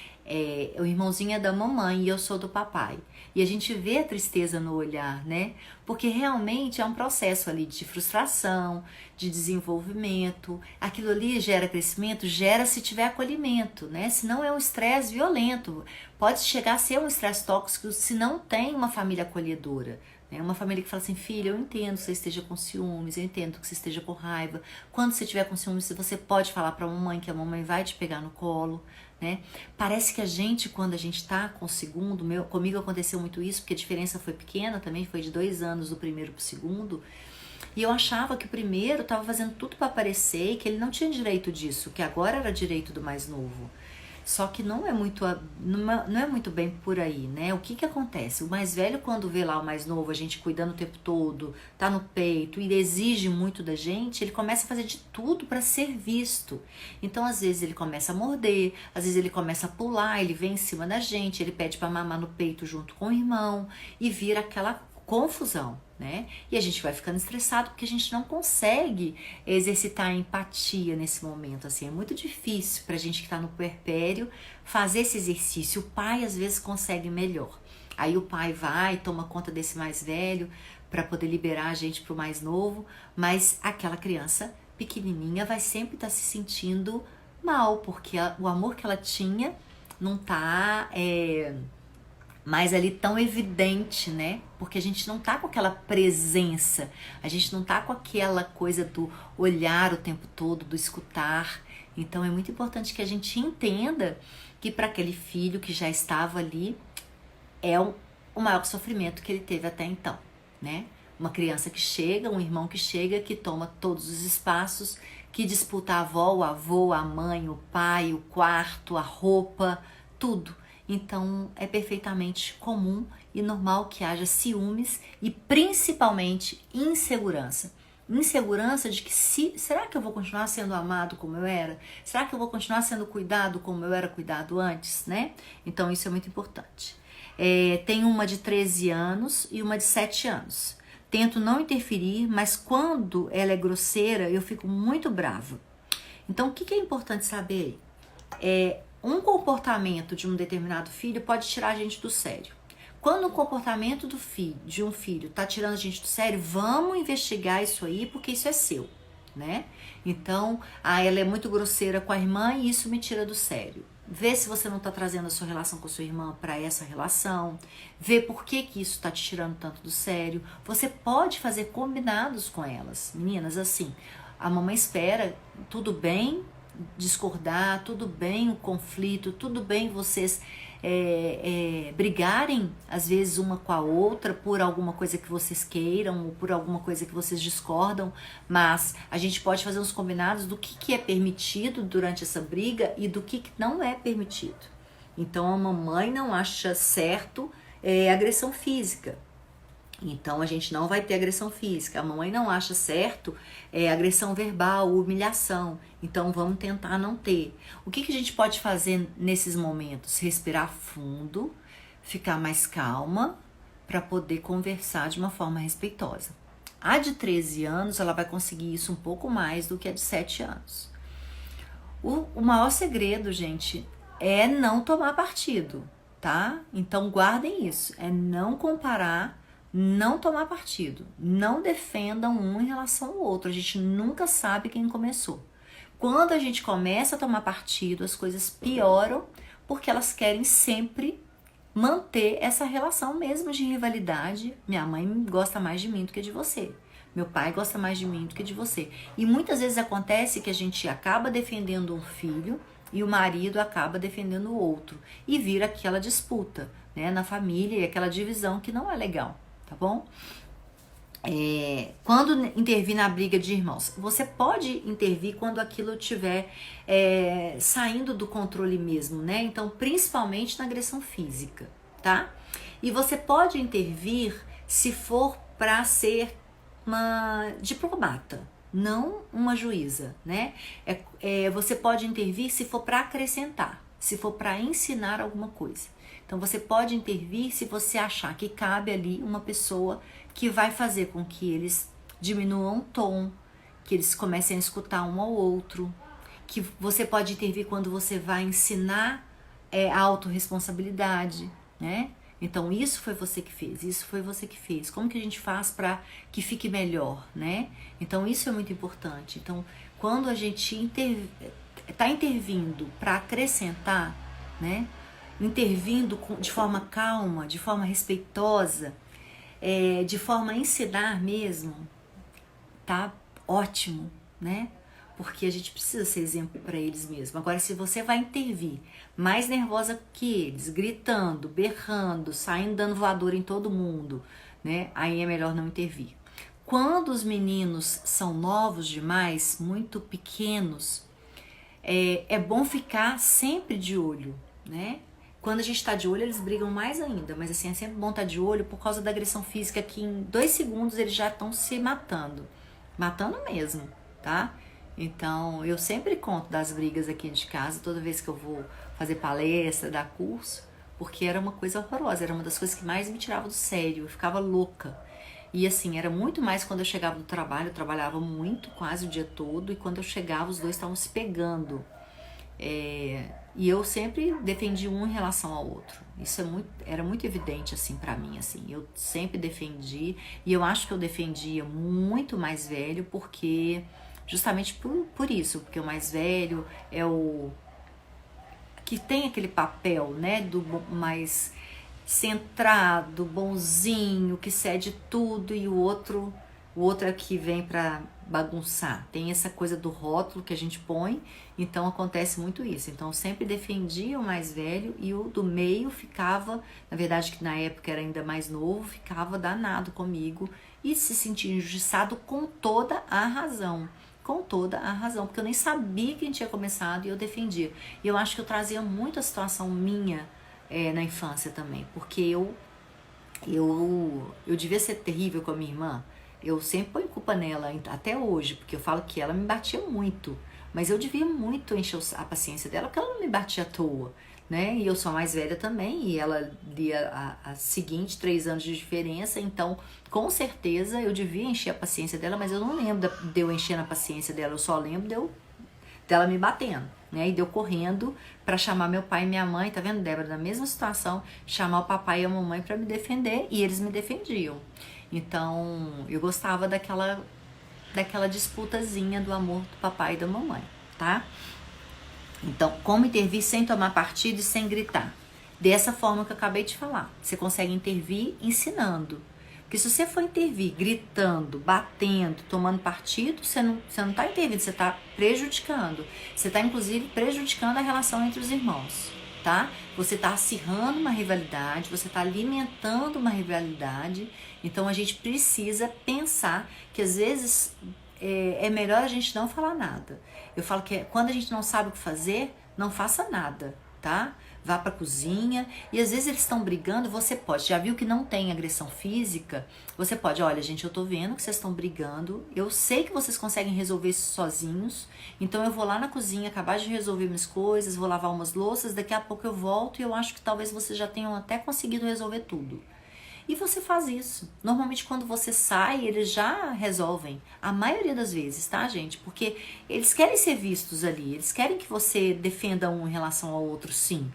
o irmãozinho é da mamãe e eu sou do papai. E a gente vê a tristeza no olhar, né? Porque realmente é um processo ali de frustração, de desenvolvimento. Aquilo ali gera crescimento, gera se tiver acolhimento, né? Se não é um estresse violento, pode chegar a ser um estresse tóxico se não tem uma família acolhedora. Uma família que fala assim, filha, eu entendo que você esteja com ciúmes, eu entendo que você esteja com raiva. Quando você estiver com ciúmes, você pode falar para a mamãe que a mamãe vai te pegar no colo, né? Parece que a gente, quando a gente tá com o segundo, comigo aconteceu muito isso, porque a diferença foi pequena também, foi de 2 anos do primeiro pro segundo, e eu achava que o primeiro estava fazendo tudo para aparecer e que ele não tinha direito disso, que agora era direito do mais novo. Só que não é muito bem por aí, né? O que acontece? O mais velho, quando vê lá o mais novo, a gente cuidando o tempo todo, tá no peito e exige muito da gente, ele começa a fazer de tudo para ser visto. Então, às vezes, ele começa a morder, às vezes ele começa a pular, ele vem em cima da gente, ele pede para mamar no peito junto com o irmão e vira aquela confusão, né? E a gente vai ficando estressado porque a gente não consegue exercitar a empatia nesse momento, assim, é muito difícil pra gente que tá no puerpério fazer esse exercício. O pai às vezes consegue melhor. Aí o pai vai, toma conta desse mais velho para poder liberar a gente pro mais novo, mas aquela criança pequenininha vai sempre estar se sentindo mal, porque o amor que ela tinha não tá mas ali tão evidente, né? Porque a gente não tá com aquela presença, a gente não tá com aquela coisa do olhar o tempo todo, do escutar. Então é muito importante que a gente entenda que para aquele filho que já estava ali é o maior sofrimento que ele teve até então, né? Uma criança que chega, um irmão que chega, que toma todos os espaços, que disputa a avó, o avô, a mãe, o pai, o quarto, a roupa, tudo. Então é perfeitamente comum e normal que haja ciúmes e principalmente insegurança. Insegurança de que será que eu vou continuar sendo amado como eu era? Será que eu vou continuar sendo cuidado como eu era cuidado antes, né? Então isso é muito importante. Tem uma de 13 anos e uma de 7 anos. tento não interferir, mas quando ela é grosseira, eu fico muito brava. Então, o que é importante saber aí? Um comportamento de um determinado filho pode tirar a gente do sério. Quando o comportamento de um filho tá tirando a gente do sério, vamos investigar isso aí, porque isso é seu, né? Então, ela é muito grosseira com a irmã e isso me tira do sério. Vê se você não tá trazendo a sua relação com a sua irmã para essa relação. Vê por que isso tá te tirando tanto do sério. Você pode fazer combinados com elas. Meninas, assim, a mamãe espera, tudo bem discordar, tudo bem o conflito, tudo bem vocês brigarem às vezes uma com a outra por alguma coisa que vocês queiram ou por alguma coisa que vocês discordam, mas a gente pode fazer uns combinados do que é permitido durante essa briga e do que não é permitido. Então a mamãe não acha certo agressão física. Então a gente não vai ter agressão física. A mamãe não acha certo agressão verbal, humilhação. Então vamos tentar não ter. O que a gente pode fazer nesses momentos? Respirar fundo, ficar mais calma para poder conversar de uma forma respeitosa. A de 13 anos ela vai conseguir isso um pouco mais do que a de 7 anos. O maior segredo, gente, é não tomar partido, tá? Então guardem isso, é não comparar, não tomar partido, não defendam um em relação ao outro, a gente nunca sabe quem começou. Quando a gente começa a tomar partido, as coisas pioram, porque elas querem sempre manter essa relação mesmo de rivalidade. Minha mãe gosta mais de mim do que de você, meu pai gosta mais de mim do que de você. E muitas vezes acontece que a gente acaba defendendo um filho e o marido acaba defendendo o outro, e vira aquela disputa, né, na família, e aquela divisão que não é legal. Tá bom? Quando intervir na briga de irmãos, você pode intervir quando aquilo estiver saindo do controle mesmo, né? Então, principalmente na agressão física, tá? E você pode intervir se for para ser uma diplomata, não uma juíza, né? Você pode intervir se for para acrescentar, se for para ensinar alguma coisa. Então você pode intervir se você achar que cabe ali uma pessoa que vai fazer com que eles diminuam o tom, que eles comecem a escutar um ao outro, que você pode intervir quando você vai ensinar a autorresponsabilidade, né? Então isso foi você que fez, isso foi você que fez. Como que a gente faz para que fique melhor, né? Então isso é muito importante. Então quando a gente está intervindo para acrescentar, né? Intervindo de forma calma, de forma respeitosa, de forma a ensinar mesmo, tá ótimo, né? Porque a gente precisa ser exemplo para eles mesmo. Agora, se você vai intervir mais nervosa que eles, gritando, berrando, saindo dando voadora em todo mundo, né? Aí é melhor não intervir. Quando os meninos são novos demais, muito pequenos, é bom ficar sempre de olho, né? Quando a gente está de olho, eles brigam mais ainda, mas assim, é sempre bom estar de olho por causa da agressão física, que em 2 segundos eles já estão se matando mesmo, tá? Então, eu sempre conto das brigas aqui de casa, toda vez que eu vou fazer palestra, dar curso, porque era uma coisa horrorosa, era uma das coisas que mais me tirava do sério, eu ficava louca. E assim, era muito mais quando eu chegava do trabalho, eu trabalhava muito, quase o dia todo, e quando eu chegava, os dois estavam se pegando. E eu sempre defendi um em relação ao outro. Isso era muito evidente assim para mim, assim. Eu sempre defendi, e eu acho que eu defendia muito mais velho, porque justamente por isso, porque o mais velho é o que tem aquele papel, né, do mais centrado, bonzinho, que cede tudo, e o outro é que vem para bagunçar. Tem essa coisa do rótulo que a gente põe, então acontece muito isso. Então eu sempre defendia o mais velho, e o do meio ficava, na verdade que na época era ainda mais novo, ficava danado comigo e se sentia injustiçado com toda a razão. Com toda a razão, porque eu nem sabia quem tinha começado e eu defendia. E eu acho que eu trazia muito a situação minha na infância também, porque eu devia ser terrível com a minha irmã. Eu sempre ponho culpa nela, até hoje, porque eu falo que ela me batia muito. Mas eu devia muito encher a paciência dela, porque ela não me batia à toa. né? E eu sou a mais velha também, e ela lia a seguinte, 3 anos de diferença, então com certeza eu devia encher a paciência dela, mas eu não lembro de eu encher a paciência dela, eu só lembro dela me batendo, né? E de eu correndo para chamar meu pai e minha mãe, tá vendo, Débora? Na mesma situação, chamar o papai e a mamãe para me defender, e eles me defendiam. Então eu gostava daquela disputazinha do amor do papai e da mamãe, tá? Então, como intervir sem tomar partido e sem gritar? Dessa forma que eu acabei de falar. Você consegue intervir ensinando. Porque se você for intervir gritando, batendo, tomando partido, você não está intervindo, você está prejudicando. Você está, inclusive, prejudicando a relação entre os irmãos, tá? Você está acirrando uma rivalidade, você está alimentando uma rivalidade. Então, a gente precisa pensar que, às vezes, é melhor a gente não falar nada. Eu falo que quando a gente não sabe o que fazer, não faça nada, tá? Vá pra cozinha, e às vezes eles estão brigando, você pode, já viu que não tem agressão física, você pode, olha gente, eu tô vendo que vocês estão brigando, eu sei que vocês conseguem resolver isso sozinhos, então eu vou lá na cozinha, acabar de resolver minhas coisas, vou lavar umas louças, daqui a pouco eu volto e eu acho que talvez vocês já tenham até conseguido resolver tudo. E você faz isso. Normalmente quando você sai, eles já resolvem. A maioria das vezes, tá, gente? Porque eles querem ser vistos ali. Eles querem que você defenda um em relação ao outro, sim.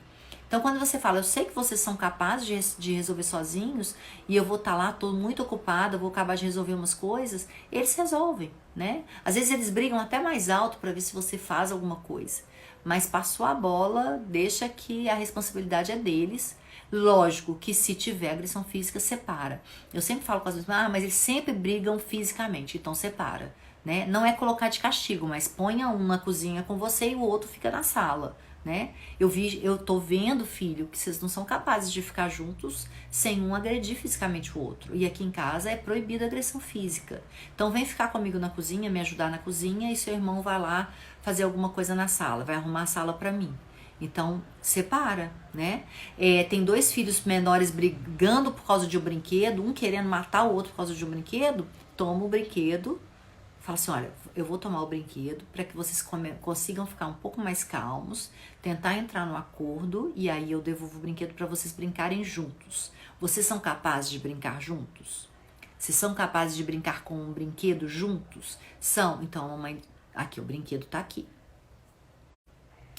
Então quando você fala, eu sei que vocês são capazes de resolver sozinhos e eu vou estar lá, tô muito ocupada, vou acabar de resolver umas coisas, eles resolvem, né? Às vezes eles brigam até mais alto para ver se você faz alguma coisa. Mas passou a bola, deixa que a responsabilidade é deles. Lógico que se tiver agressão física, separa. Eu sempre falo com as pessoas, mas eles sempre brigam fisicamente, então separa, né? Não é colocar de castigo, mas ponha um na cozinha com você e o outro fica na sala, né? Eu tô vendo, filho, que vocês não são capazes de ficar juntos sem um agredir fisicamente o outro. E aqui em casa é proibida a agressão física. Então vem ficar comigo na cozinha, me ajudar na cozinha e seu irmão vai lá fazer alguma coisa na sala, vai arrumar a sala pra mim. Então, separa, né? Tem 2 filhos menores brigando por causa de um brinquedo, um querendo matar o outro por causa de um brinquedo, toma o brinquedo, fala assim, olha, eu vou tomar o brinquedo para que vocês consigam ficar um pouco mais calmos, tentar entrar no acordo e aí eu devolvo o brinquedo para vocês brincarem juntos. Vocês são capazes de brincar juntos? Vocês são capazes de brincar com um brinquedo juntos? São. Então, a mamãe, aqui, o brinquedo tá aqui.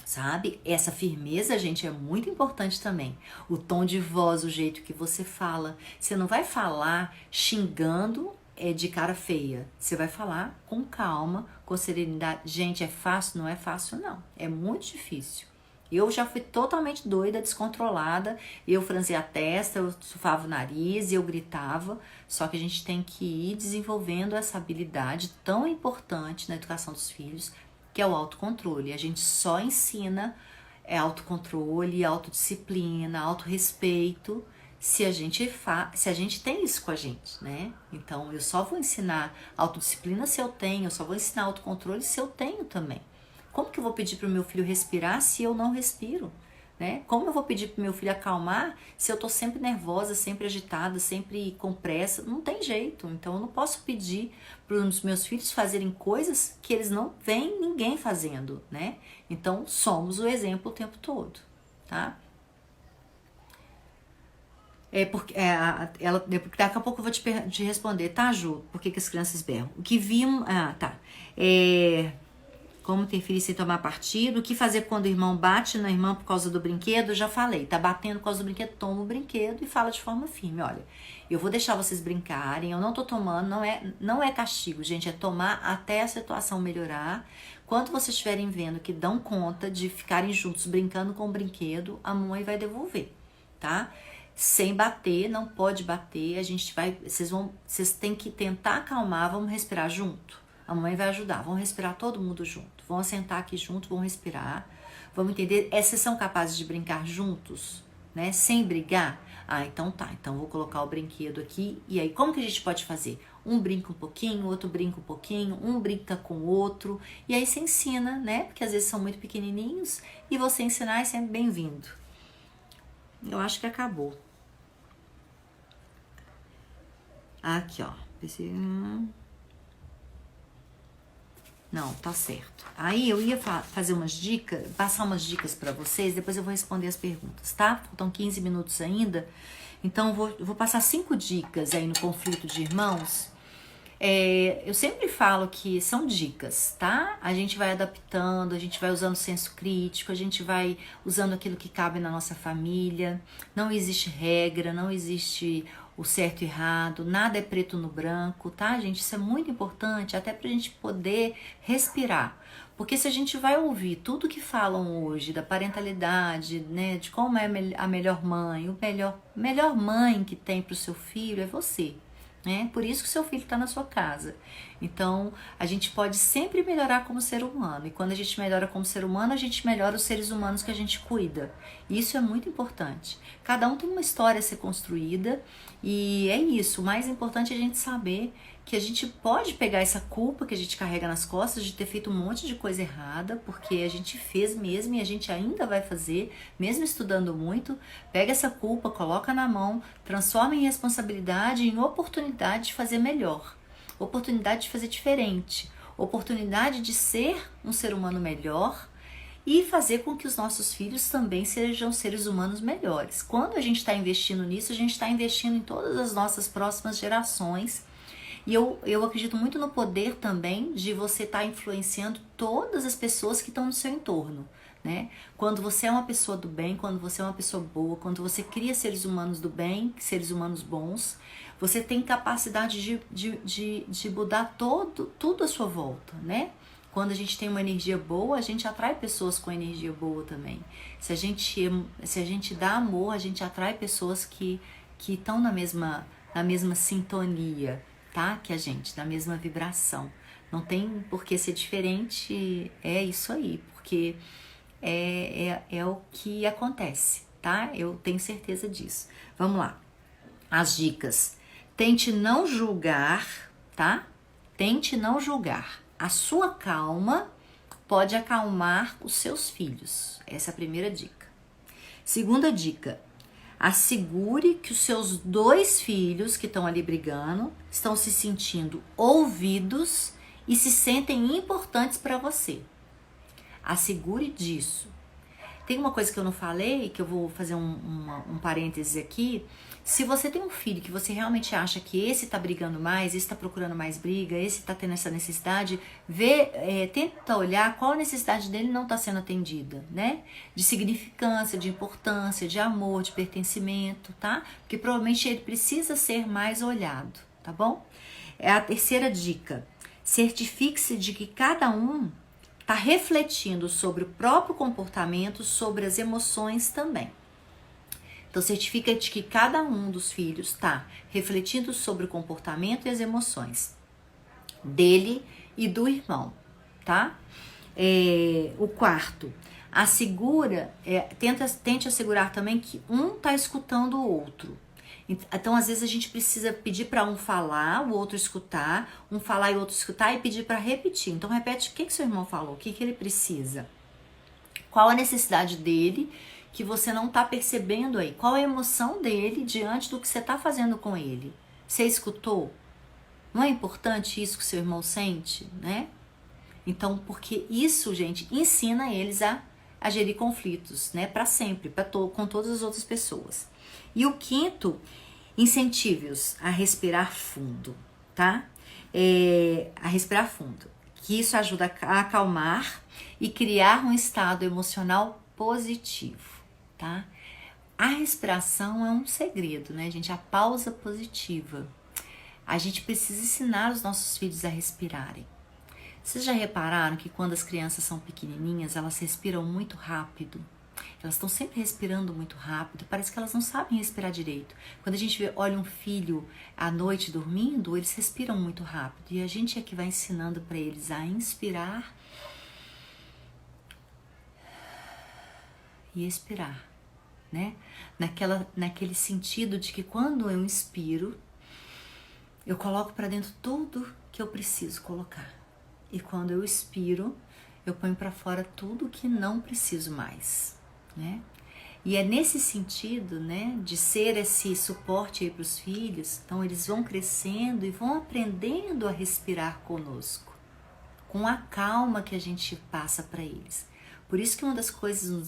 Sabe? Essa firmeza, gente, é muito importante também. O tom de voz, o jeito que você fala. Você não vai falar xingando de cara feia. Você vai falar com calma, com serenidade. Gente, é fácil? Não é fácil, não. É muito difícil. Eu já fui totalmente doida, descontrolada. Eu franzia a testa, eu sufava o nariz, eu gritava. Só que a gente tem que ir desenvolvendo essa habilidade tão importante na educação dos filhos, que é o autocontrole. A gente só ensina autocontrole, autodisciplina, autorrespeito se a gente tem isso com a gente, né? Então, eu só vou ensinar autodisciplina se eu tenho, eu só vou ensinar autocontrole se eu tenho também. Como que eu vou pedir para o meu filho respirar se eu não respiro? Né? Como eu vou pedir para o meu filho acalmar se eu estou sempre nervosa, sempre agitada, sempre com pressa? Não tem jeito. Então eu não posso pedir para os meus filhos fazerem coisas que eles não veem ninguém fazendo, né? Então somos o exemplo o tempo todo, tá? Daqui a pouco eu vou te responder, tá, Ju? Por que as crianças berram? O que viam... tá. Como interferir sem tomar partido, o que fazer quando o irmão bate na irmã por causa do brinquedo, eu já falei, tá batendo por causa do brinquedo, toma o brinquedo e fala de forma firme, olha, eu vou deixar vocês brincarem, eu não tô tomando, não é castigo, gente, é tomar até a situação melhorar. Quando vocês estiverem vendo que dão conta de ficarem juntos brincando com o brinquedo, a mãe vai devolver, tá? Sem bater, não pode bater, vocês têm que tentar acalmar, vamos respirar junto. A mamãe vai ajudar, vamos respirar todo mundo junto. Vamos sentar aqui junto, vamos respirar. Vamos entender, vocês são capazes de brincar juntos, né? Sem brigar? Então tá, então vou colocar o brinquedo aqui. E aí, como que a gente pode fazer? Um brinca um pouquinho, o outro brinca um pouquinho, um brinca com o outro. E aí você ensina, né? Porque às vezes são muito pequenininhos e você ensinar é sempre bem-vindo. Eu acho que acabou. Aqui, ó. Não, tá certo. Aí eu ia fazer umas dicas, passar umas dicas para vocês, depois eu vou responder as perguntas, tá? Faltam 15 minutos ainda, então eu vou passar 5 dicas aí no conflito de irmãos. Eu sempre falo que são dicas, tá? A gente vai adaptando, a gente vai usando senso crítico, a gente vai usando aquilo que cabe na nossa família. Não existe regra, não existe o certo e errado, nada é preto no branco, tá, gente? Isso é muito importante, até pra gente poder respirar. Porque se a gente vai ouvir tudo que falam hoje da parentalidade, né, de como é a melhor mãe, o melhor mãe que tem pro seu filho é você. Né? Por isso que seu filho está na sua casa. Então, a gente pode sempre melhorar como ser humano. E quando a gente melhora como ser humano, a gente melhora os seres humanos que a gente cuida. Isso é muito importante. Cada um tem uma história a ser construída e é isso. O mais importante é a gente saber que a gente pode pegar essa culpa que a gente carrega nas costas de ter feito um monte de coisa errada, porque a gente fez mesmo e a gente ainda vai fazer, mesmo estudando muito. Pega essa culpa, coloca na mão, transforma em responsabilidade, em oportunidade de fazer melhor, oportunidade de fazer diferente, oportunidade de ser um ser humano melhor e fazer com que os nossos filhos também sejam seres humanos melhores. Quando a gente está investindo nisso, a gente está investindo em todas as nossas próximas gerações. E eu acredito muito no poder também de você estar influenciando todas as pessoas que estão no seu entorno, né? Quando você é uma pessoa do bem, quando você é uma pessoa boa, quando você cria seres humanos do bem, seres humanos bons, você tem capacidade de mudar tudo à sua volta, né? Quando a gente tem uma energia boa, a gente atrai pessoas com energia boa também. Se a gente dá amor, a gente atrai pessoas que estão na mesma sintonia, tá? Que a gente, na mesma vibração. Não tem por que ser diferente, é isso aí, porque é o que acontece, tá? Eu tenho certeza disso. Vamos lá. As dicas. Tente não julgar, tá? Tente não julgar. A sua calma pode acalmar os seus filhos. Essa é a primeira dica. Segunda dica. Assegure que os seus 2 filhos que estão ali brigando estão se sentindo ouvidos e se sentem importantes para você. Assegure disso. Tem uma coisa que eu não falei, que eu vou fazer um parênteses aqui. Se você tem um filho que você realmente acha que esse tá brigando mais, esse tá procurando mais briga, esse tá tendo essa necessidade, tenta olhar qual a necessidade dele não tá sendo atendida, né? De significância, de importância, de amor, de pertencimento, tá? Porque provavelmente ele precisa ser mais olhado, tá bom? É a terceira dica. Certifique-se de que cada um está refletindo sobre o próprio comportamento, sobre as emoções também. Então, certifica de que cada um dos filhos está refletindo sobre o comportamento e as emoções dele e do irmão, tá? O quarto, tente assegurar também que um está escutando o outro. Então, às vezes, a gente precisa pedir para um falar, o outro escutar, um falar e o outro escutar e pedir para repetir. Então, repete o que seu irmão falou, o que ele precisa. Qual a necessidade dele que você não está percebendo aí? Qual a emoção dele diante do que você está fazendo com ele? Você escutou? Não é importante isso que seu irmão sente, né? Então, porque isso, gente, ensina eles a gerir conflitos, né? Para sempre, com todas as outras pessoas. E o quinto, incentive-os a respirar fundo, tá? A respirar fundo. Que isso ajuda a acalmar e criar um estado emocional positivo, tá? A respiração é um segredo, né, gente? A pausa positiva. A gente precisa ensinar os nossos filhos a respirarem. Vocês já repararam que quando as crianças são pequenininhas, elas respiram muito rápido? Elas estão sempre respirando muito rápido, parece que elas não sabem respirar direito. Quando a gente olha um filho à noite dormindo, eles respiram muito rápido. E a gente é que vai ensinando para eles a inspirar e expirar, né? Naquele sentido de que quando eu inspiro, eu coloco para dentro tudo que eu preciso colocar. E quando eu expiro, eu ponho para fora tudo que não preciso mais, né? E é nesse sentido, né, de ser esse suporte aí para os filhos. Então eles vão crescendo e vão aprendendo a respirar conosco, com a calma que a gente passa para eles. Por isso que uma das coisas, um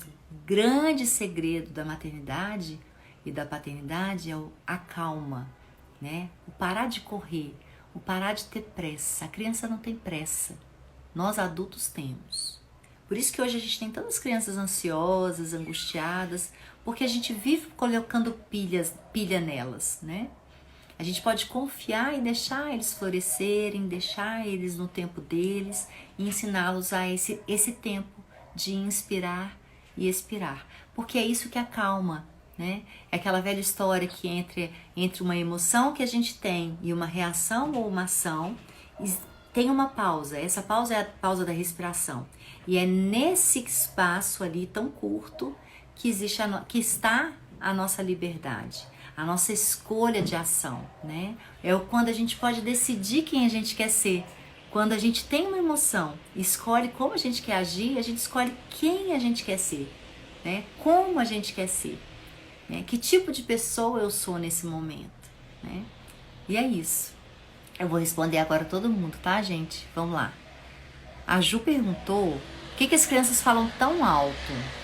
grande segredo da maternidade e da paternidade é a calma, né? O parar de correr, o parar de ter pressa. A criança não tem pressa, nós adultos temos. Por isso que hoje a gente tem tantas crianças ansiosas, angustiadas, porque a gente vive colocando pilha nelas, né? A gente pode confiar e deixar eles florescerem, deixar eles no tempo deles e ensiná-los a esse tempo de inspirar e expirar. Porque é isso que acalma, né? É aquela velha história que entre uma emoção que a gente tem e uma reação ou uma ação, tem uma pausa. Essa pausa é a pausa da respiração. E é nesse espaço ali tão curto que está a nossa liberdade, a nossa escolha de ação, né? É quando a gente pode decidir quem a gente quer ser. Quando a gente tem uma emoção, escolhe como a gente quer agir, a gente escolhe quem a gente quer ser, né? Como a gente quer ser, né? Que tipo de pessoa eu sou nesse momento, né? E é isso. Eu vou responder agora todo mundo, tá, gente? Vamos lá. A Ju perguntou: por que as crianças falam tão alto?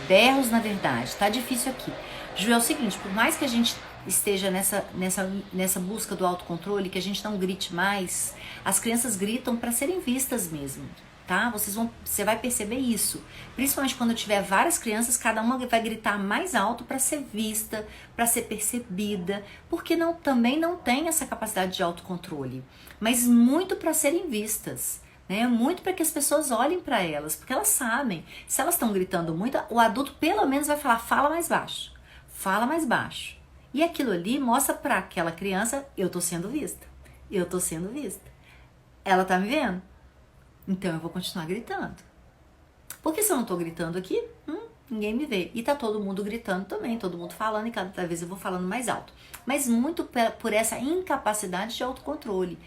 Berros na verdade, tá difícil aqui. Ju, é o seguinte, por mais que a gente esteja nessa busca do autocontrole, que a gente não grite mais, as crianças gritam para serem vistas mesmo, tá? Você vai perceber isso. Principalmente quando tiver várias crianças, cada uma vai gritar mais alto para ser vista, para ser percebida, porque também não tem essa capacidade de autocontrole, mas muito para serem vistas. Muito para que as pessoas olhem para elas, porque elas sabem, se elas estão gritando muito, o adulto pelo menos vai falar: fala mais baixo, fala mais baixo. E aquilo ali mostra para aquela criança: eu tô sendo vista, eu tô sendo vista. Ela tá me vendo? Então eu vou continuar gritando. Porque se eu não tô gritando aqui, ninguém me vê. E tá todo mundo gritando também, todo mundo falando, e cada vez eu vou falando mais alto. Mas muito por essa incapacidade de autocontrole.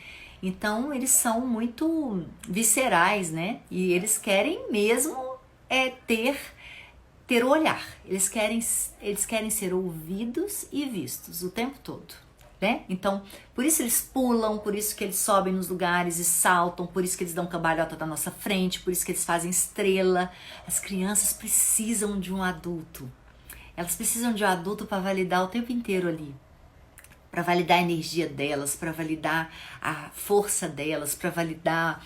Então, eles são muito viscerais, né? E eles querem mesmo ter o olhar. Eles querem ser ouvidos e vistos o tempo todo, né? Então, por isso eles pulam, por isso que eles sobem nos lugares e saltam, por isso que eles dão cambalhota na nossa frente, por isso que eles fazem estrela. As crianças precisam de um adulto. Elas precisam de um adulto para validar o tempo inteiro ali. Para validar a energia delas, para validar a força delas, para validar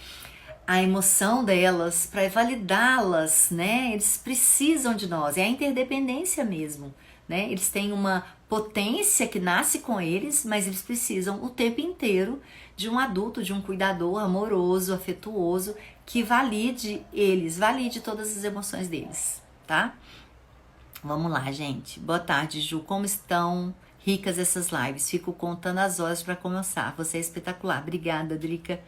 a emoção delas, para validá-las, né? Eles precisam de nós, é a interdependência mesmo, né? Eles têm uma potência que nasce com eles, mas eles precisam o tempo inteiro de um adulto, de um cuidador amoroso, afetuoso, que valide todas as emoções deles, tá? Vamos lá, gente. Boa tarde, Ju. Como estão? Ricas essas lives, fico contando as horas para começar. Você é espetacular. Obrigada, Drica.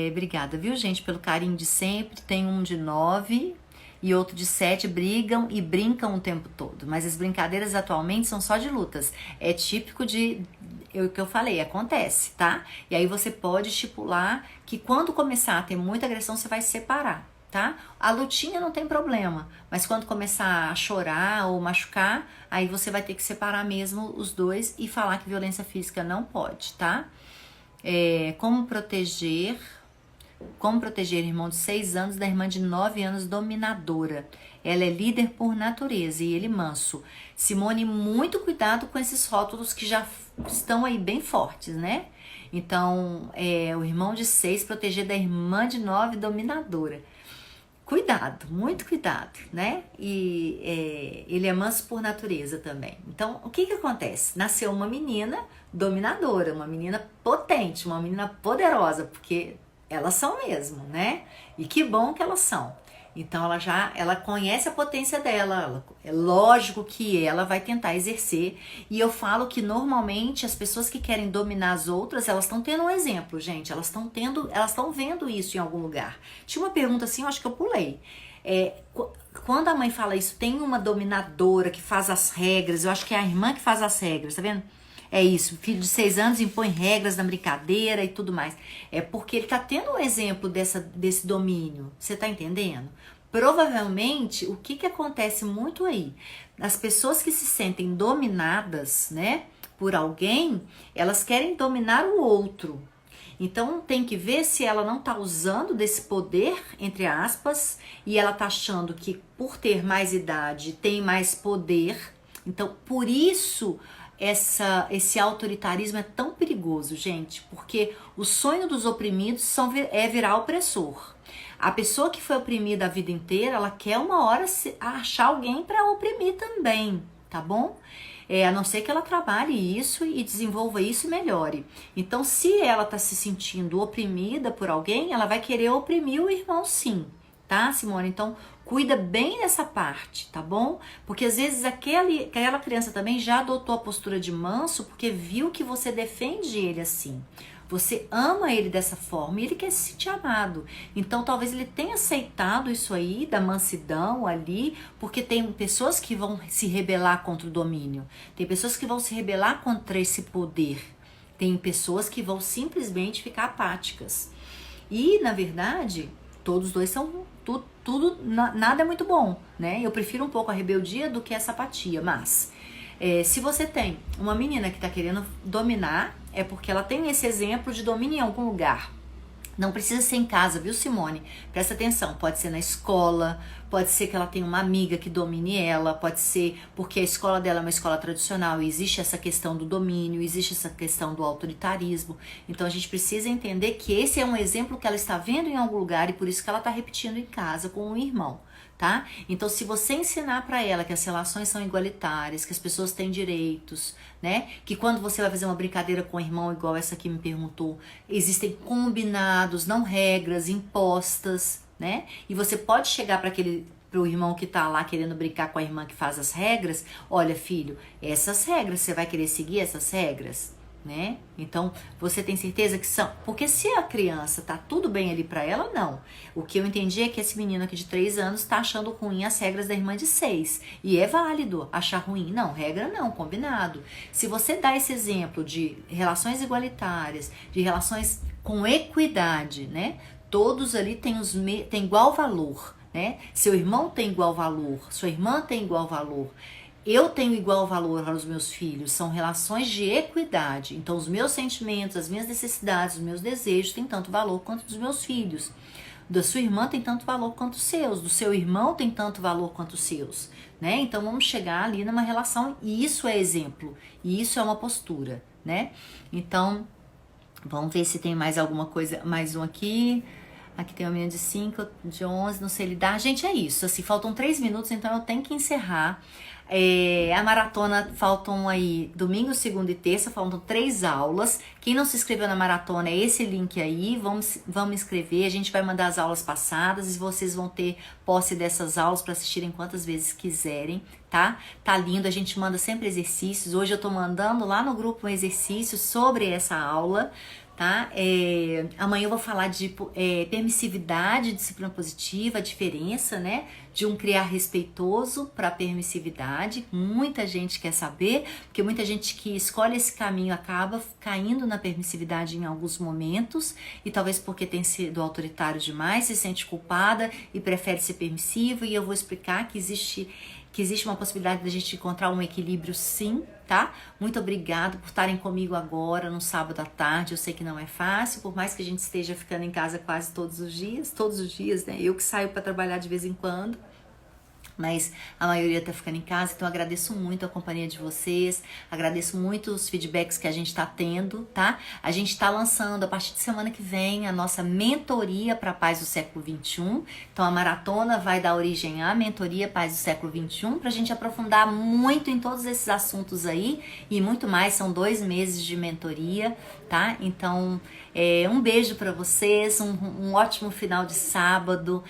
Obrigada, viu, gente, pelo carinho de sempre. Tem um de 9 e outro de 7, brigam e brincam o tempo todo. Mas as brincadeiras atualmente são só de lutas. É típico o que eu falei, acontece, tá? E aí você pode estipular que quando começar a ter muita agressão, você vai se separar. Tá? A lutinha não tem problema, mas quando começar a chorar ou machucar, aí você vai ter que separar mesmo os dois e falar que violência física não pode, tá? Como proteger irmão de 6 anos da irmã de 9 anos dominadora? Ela é líder por natureza e ele manso. Simone, muito cuidado com esses rótulos que já estão aí bem fortes, né? Então, o irmão de 6 proteger da irmã de 9 dominadora. Cuidado, muito cuidado, né? E ele é manso por natureza também. Então, o que acontece? Nasceu uma menina dominadora, uma menina potente, uma menina poderosa, porque elas são mesmo, né? E que bom que elas são. Então, ela conhece a potência dela, é lógico que ela vai tentar exercer. E eu falo que normalmente as pessoas que querem dominar as outras, elas estão tendo um exemplo, gente. Elas estão vendo isso em algum lugar. Tinha uma pergunta assim, eu acho que eu pulei. Quando a mãe fala isso, tem uma dominadora que faz as regras, eu acho que é a irmã que faz as regras, tá vendo? É isso, filho de 6 anos impõe regras na brincadeira e tudo mais. É porque ele tá tendo um exemplo desse domínio, você tá entendendo? Provavelmente, o que acontece muito aí? As pessoas que se sentem dominadas, né, por alguém, elas querem dominar o outro. Então tem que ver se ela não tá usando desse poder, entre aspas, e ela tá achando que por ter mais idade tem mais poder. Então por isso esse autoritarismo é tão perigoso, gente, porque o sonho dos oprimidos é virar opressor. A pessoa que foi oprimida a vida inteira, ela quer uma hora achar alguém para oprimir também, tá bom? A não ser que ela trabalhe isso e desenvolva isso e melhore. Então, se ela tá se sentindo oprimida por alguém, ela vai querer oprimir o irmão sim, tá, Simone? Então, cuida bem dessa parte, tá bom? Porque às vezes aquela criança também já adotou a postura de manso porque viu que você defende ele assim. Você ama ele dessa forma e ele quer se sentir amado. Então talvez ele tenha aceitado isso aí, da mansidão ali, porque tem pessoas que vão se rebelar contra o domínio. Tem pessoas que vão se rebelar contra esse poder. Tem pessoas que vão simplesmente ficar apáticas. E, na verdade, todos dois são nada é muito bom, né? Eu prefiro um pouco a rebeldia do que essa apatia, mas se você tem uma menina que tá querendo dominar, é porque ela tem esse exemplo de domínio em algum lugar. Não precisa ser em casa, viu, Simone? Presta atenção, pode ser na escola, pode ser que ela tenha uma amiga que domine ela, pode ser porque a escola dela é uma escola tradicional e existe essa questão do domínio, existe essa questão do autoritarismo. Então a gente precisa entender que esse é um exemplo que ela está vendo em algum lugar e por isso que ela está repetindo em casa com o irmão. Tá? Então, se você ensinar para ela que as relações são igualitárias, que as pessoas têm direitos, né? Que quando você vai fazer uma brincadeira com o irmão, igual essa que me perguntou, existem combinados, não regras impostas, né? E você pode chegar para pro irmão que tá lá querendo brincar com a irmã que faz as regras, olha, filho, essas regras, você vai querer seguir essas regras? Né? Então, você tem certeza que são... Porque se a criança tá tudo bem ali pra ela, não. O que eu entendi é que esse menino aqui de 3 anos tá achando ruim as regras da irmã de 6. E é válido achar ruim. Não, regra não, combinado. Se você dá esse exemplo de relações igualitárias, de relações com equidade, né? Todos ali têm igual valor, né? Seu irmão tem igual valor, sua irmã tem igual valor. Eu tenho igual valor para os meus filhos, são relações de equidade. Então, os meus sentimentos, as minhas necessidades, os meus desejos têm tanto valor quanto dos meus filhos. Da sua irmã tem tanto valor quanto os seus, do seu irmão tem tanto valor quanto os seus, né? Então, vamos chegar ali numa relação e isso é exemplo, e isso é uma postura, né? Então, vamos ver se tem mais alguma coisa, mais um aqui. Aqui tem uma menina de 5, de 11, não sei lidar. Gente, é isso, assim, faltam 3 minutos, então eu tenho que encerrar. A maratona, faltam aí domingo, segunda e terça, faltam 3 aulas. Quem não se inscreveu na maratona, é esse link aí, vamos inscrever, a gente vai mandar as aulas passadas e vocês vão ter posse dessas aulas para assistirem quantas vezes quiserem, tá? Tá lindo, a gente manda sempre exercícios. Hoje eu tô mandando lá no grupo um exercício sobre essa aula, tá? Amanhã eu vou falar de permissividade, disciplina positiva, a diferença, né? De um criar respeitoso para permissividade. Muita gente quer saber, porque muita gente que escolhe esse caminho acaba caindo na permissividade em alguns momentos, e talvez porque tem sido autoritário demais, se sente culpada e prefere ser permissivo, e eu vou explicar que existe uma possibilidade da gente encontrar um equilíbrio sim, tá? Muito obrigada por estarem comigo agora, no sábado à tarde. Eu sei que não é fácil, por mais que a gente esteja ficando em casa quase todos os dias, né? Eu que saio para trabalhar de vez em quando, mas a maioria tá ficando em casa, então agradeço muito a companhia de vocês, agradeço muito os feedbacks que a gente tá tendo, tá? A gente tá lançando a partir de semana que vem a nossa mentoria para Paz do Século XXI, então a maratona vai dar origem à mentoria Paz do Século XXI, pra gente aprofundar muito em todos esses assuntos aí e muito mais, são 2 meses de mentoria, tá? Então, um beijo para vocês, um ótimo final de sábado,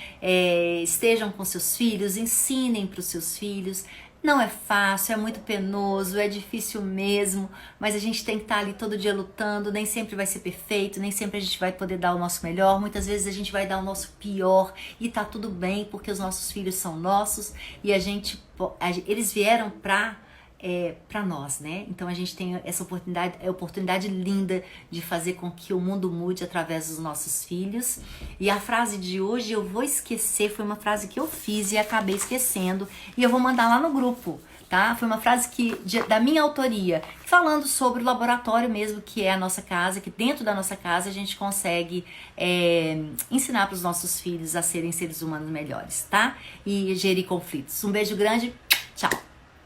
estejam com seus filhos, ensinem para os seus filhos. Não é fácil, é muito penoso, é difícil mesmo, mas a gente tem que estar ali todo dia lutando, nem sempre vai ser perfeito, nem sempre a gente vai poder dar o nosso melhor, muitas vezes a gente vai dar o nosso pior e tá tudo bem, porque os nossos filhos são nossos e eles vieram para nós, né? Então a gente tem essa oportunidade linda de fazer com que o mundo mude através dos nossos filhos. E a frase de hoje eu vou esquecer, foi uma frase que eu fiz e acabei esquecendo, e eu vou mandar lá no grupo, tá? Foi uma frase da minha autoria, falando sobre o laboratório mesmo, que é a nossa casa, que dentro da nossa casa a gente consegue ensinar para os nossos filhos a serem seres humanos melhores, tá? E gerir conflitos. Um beijo grande, tchau!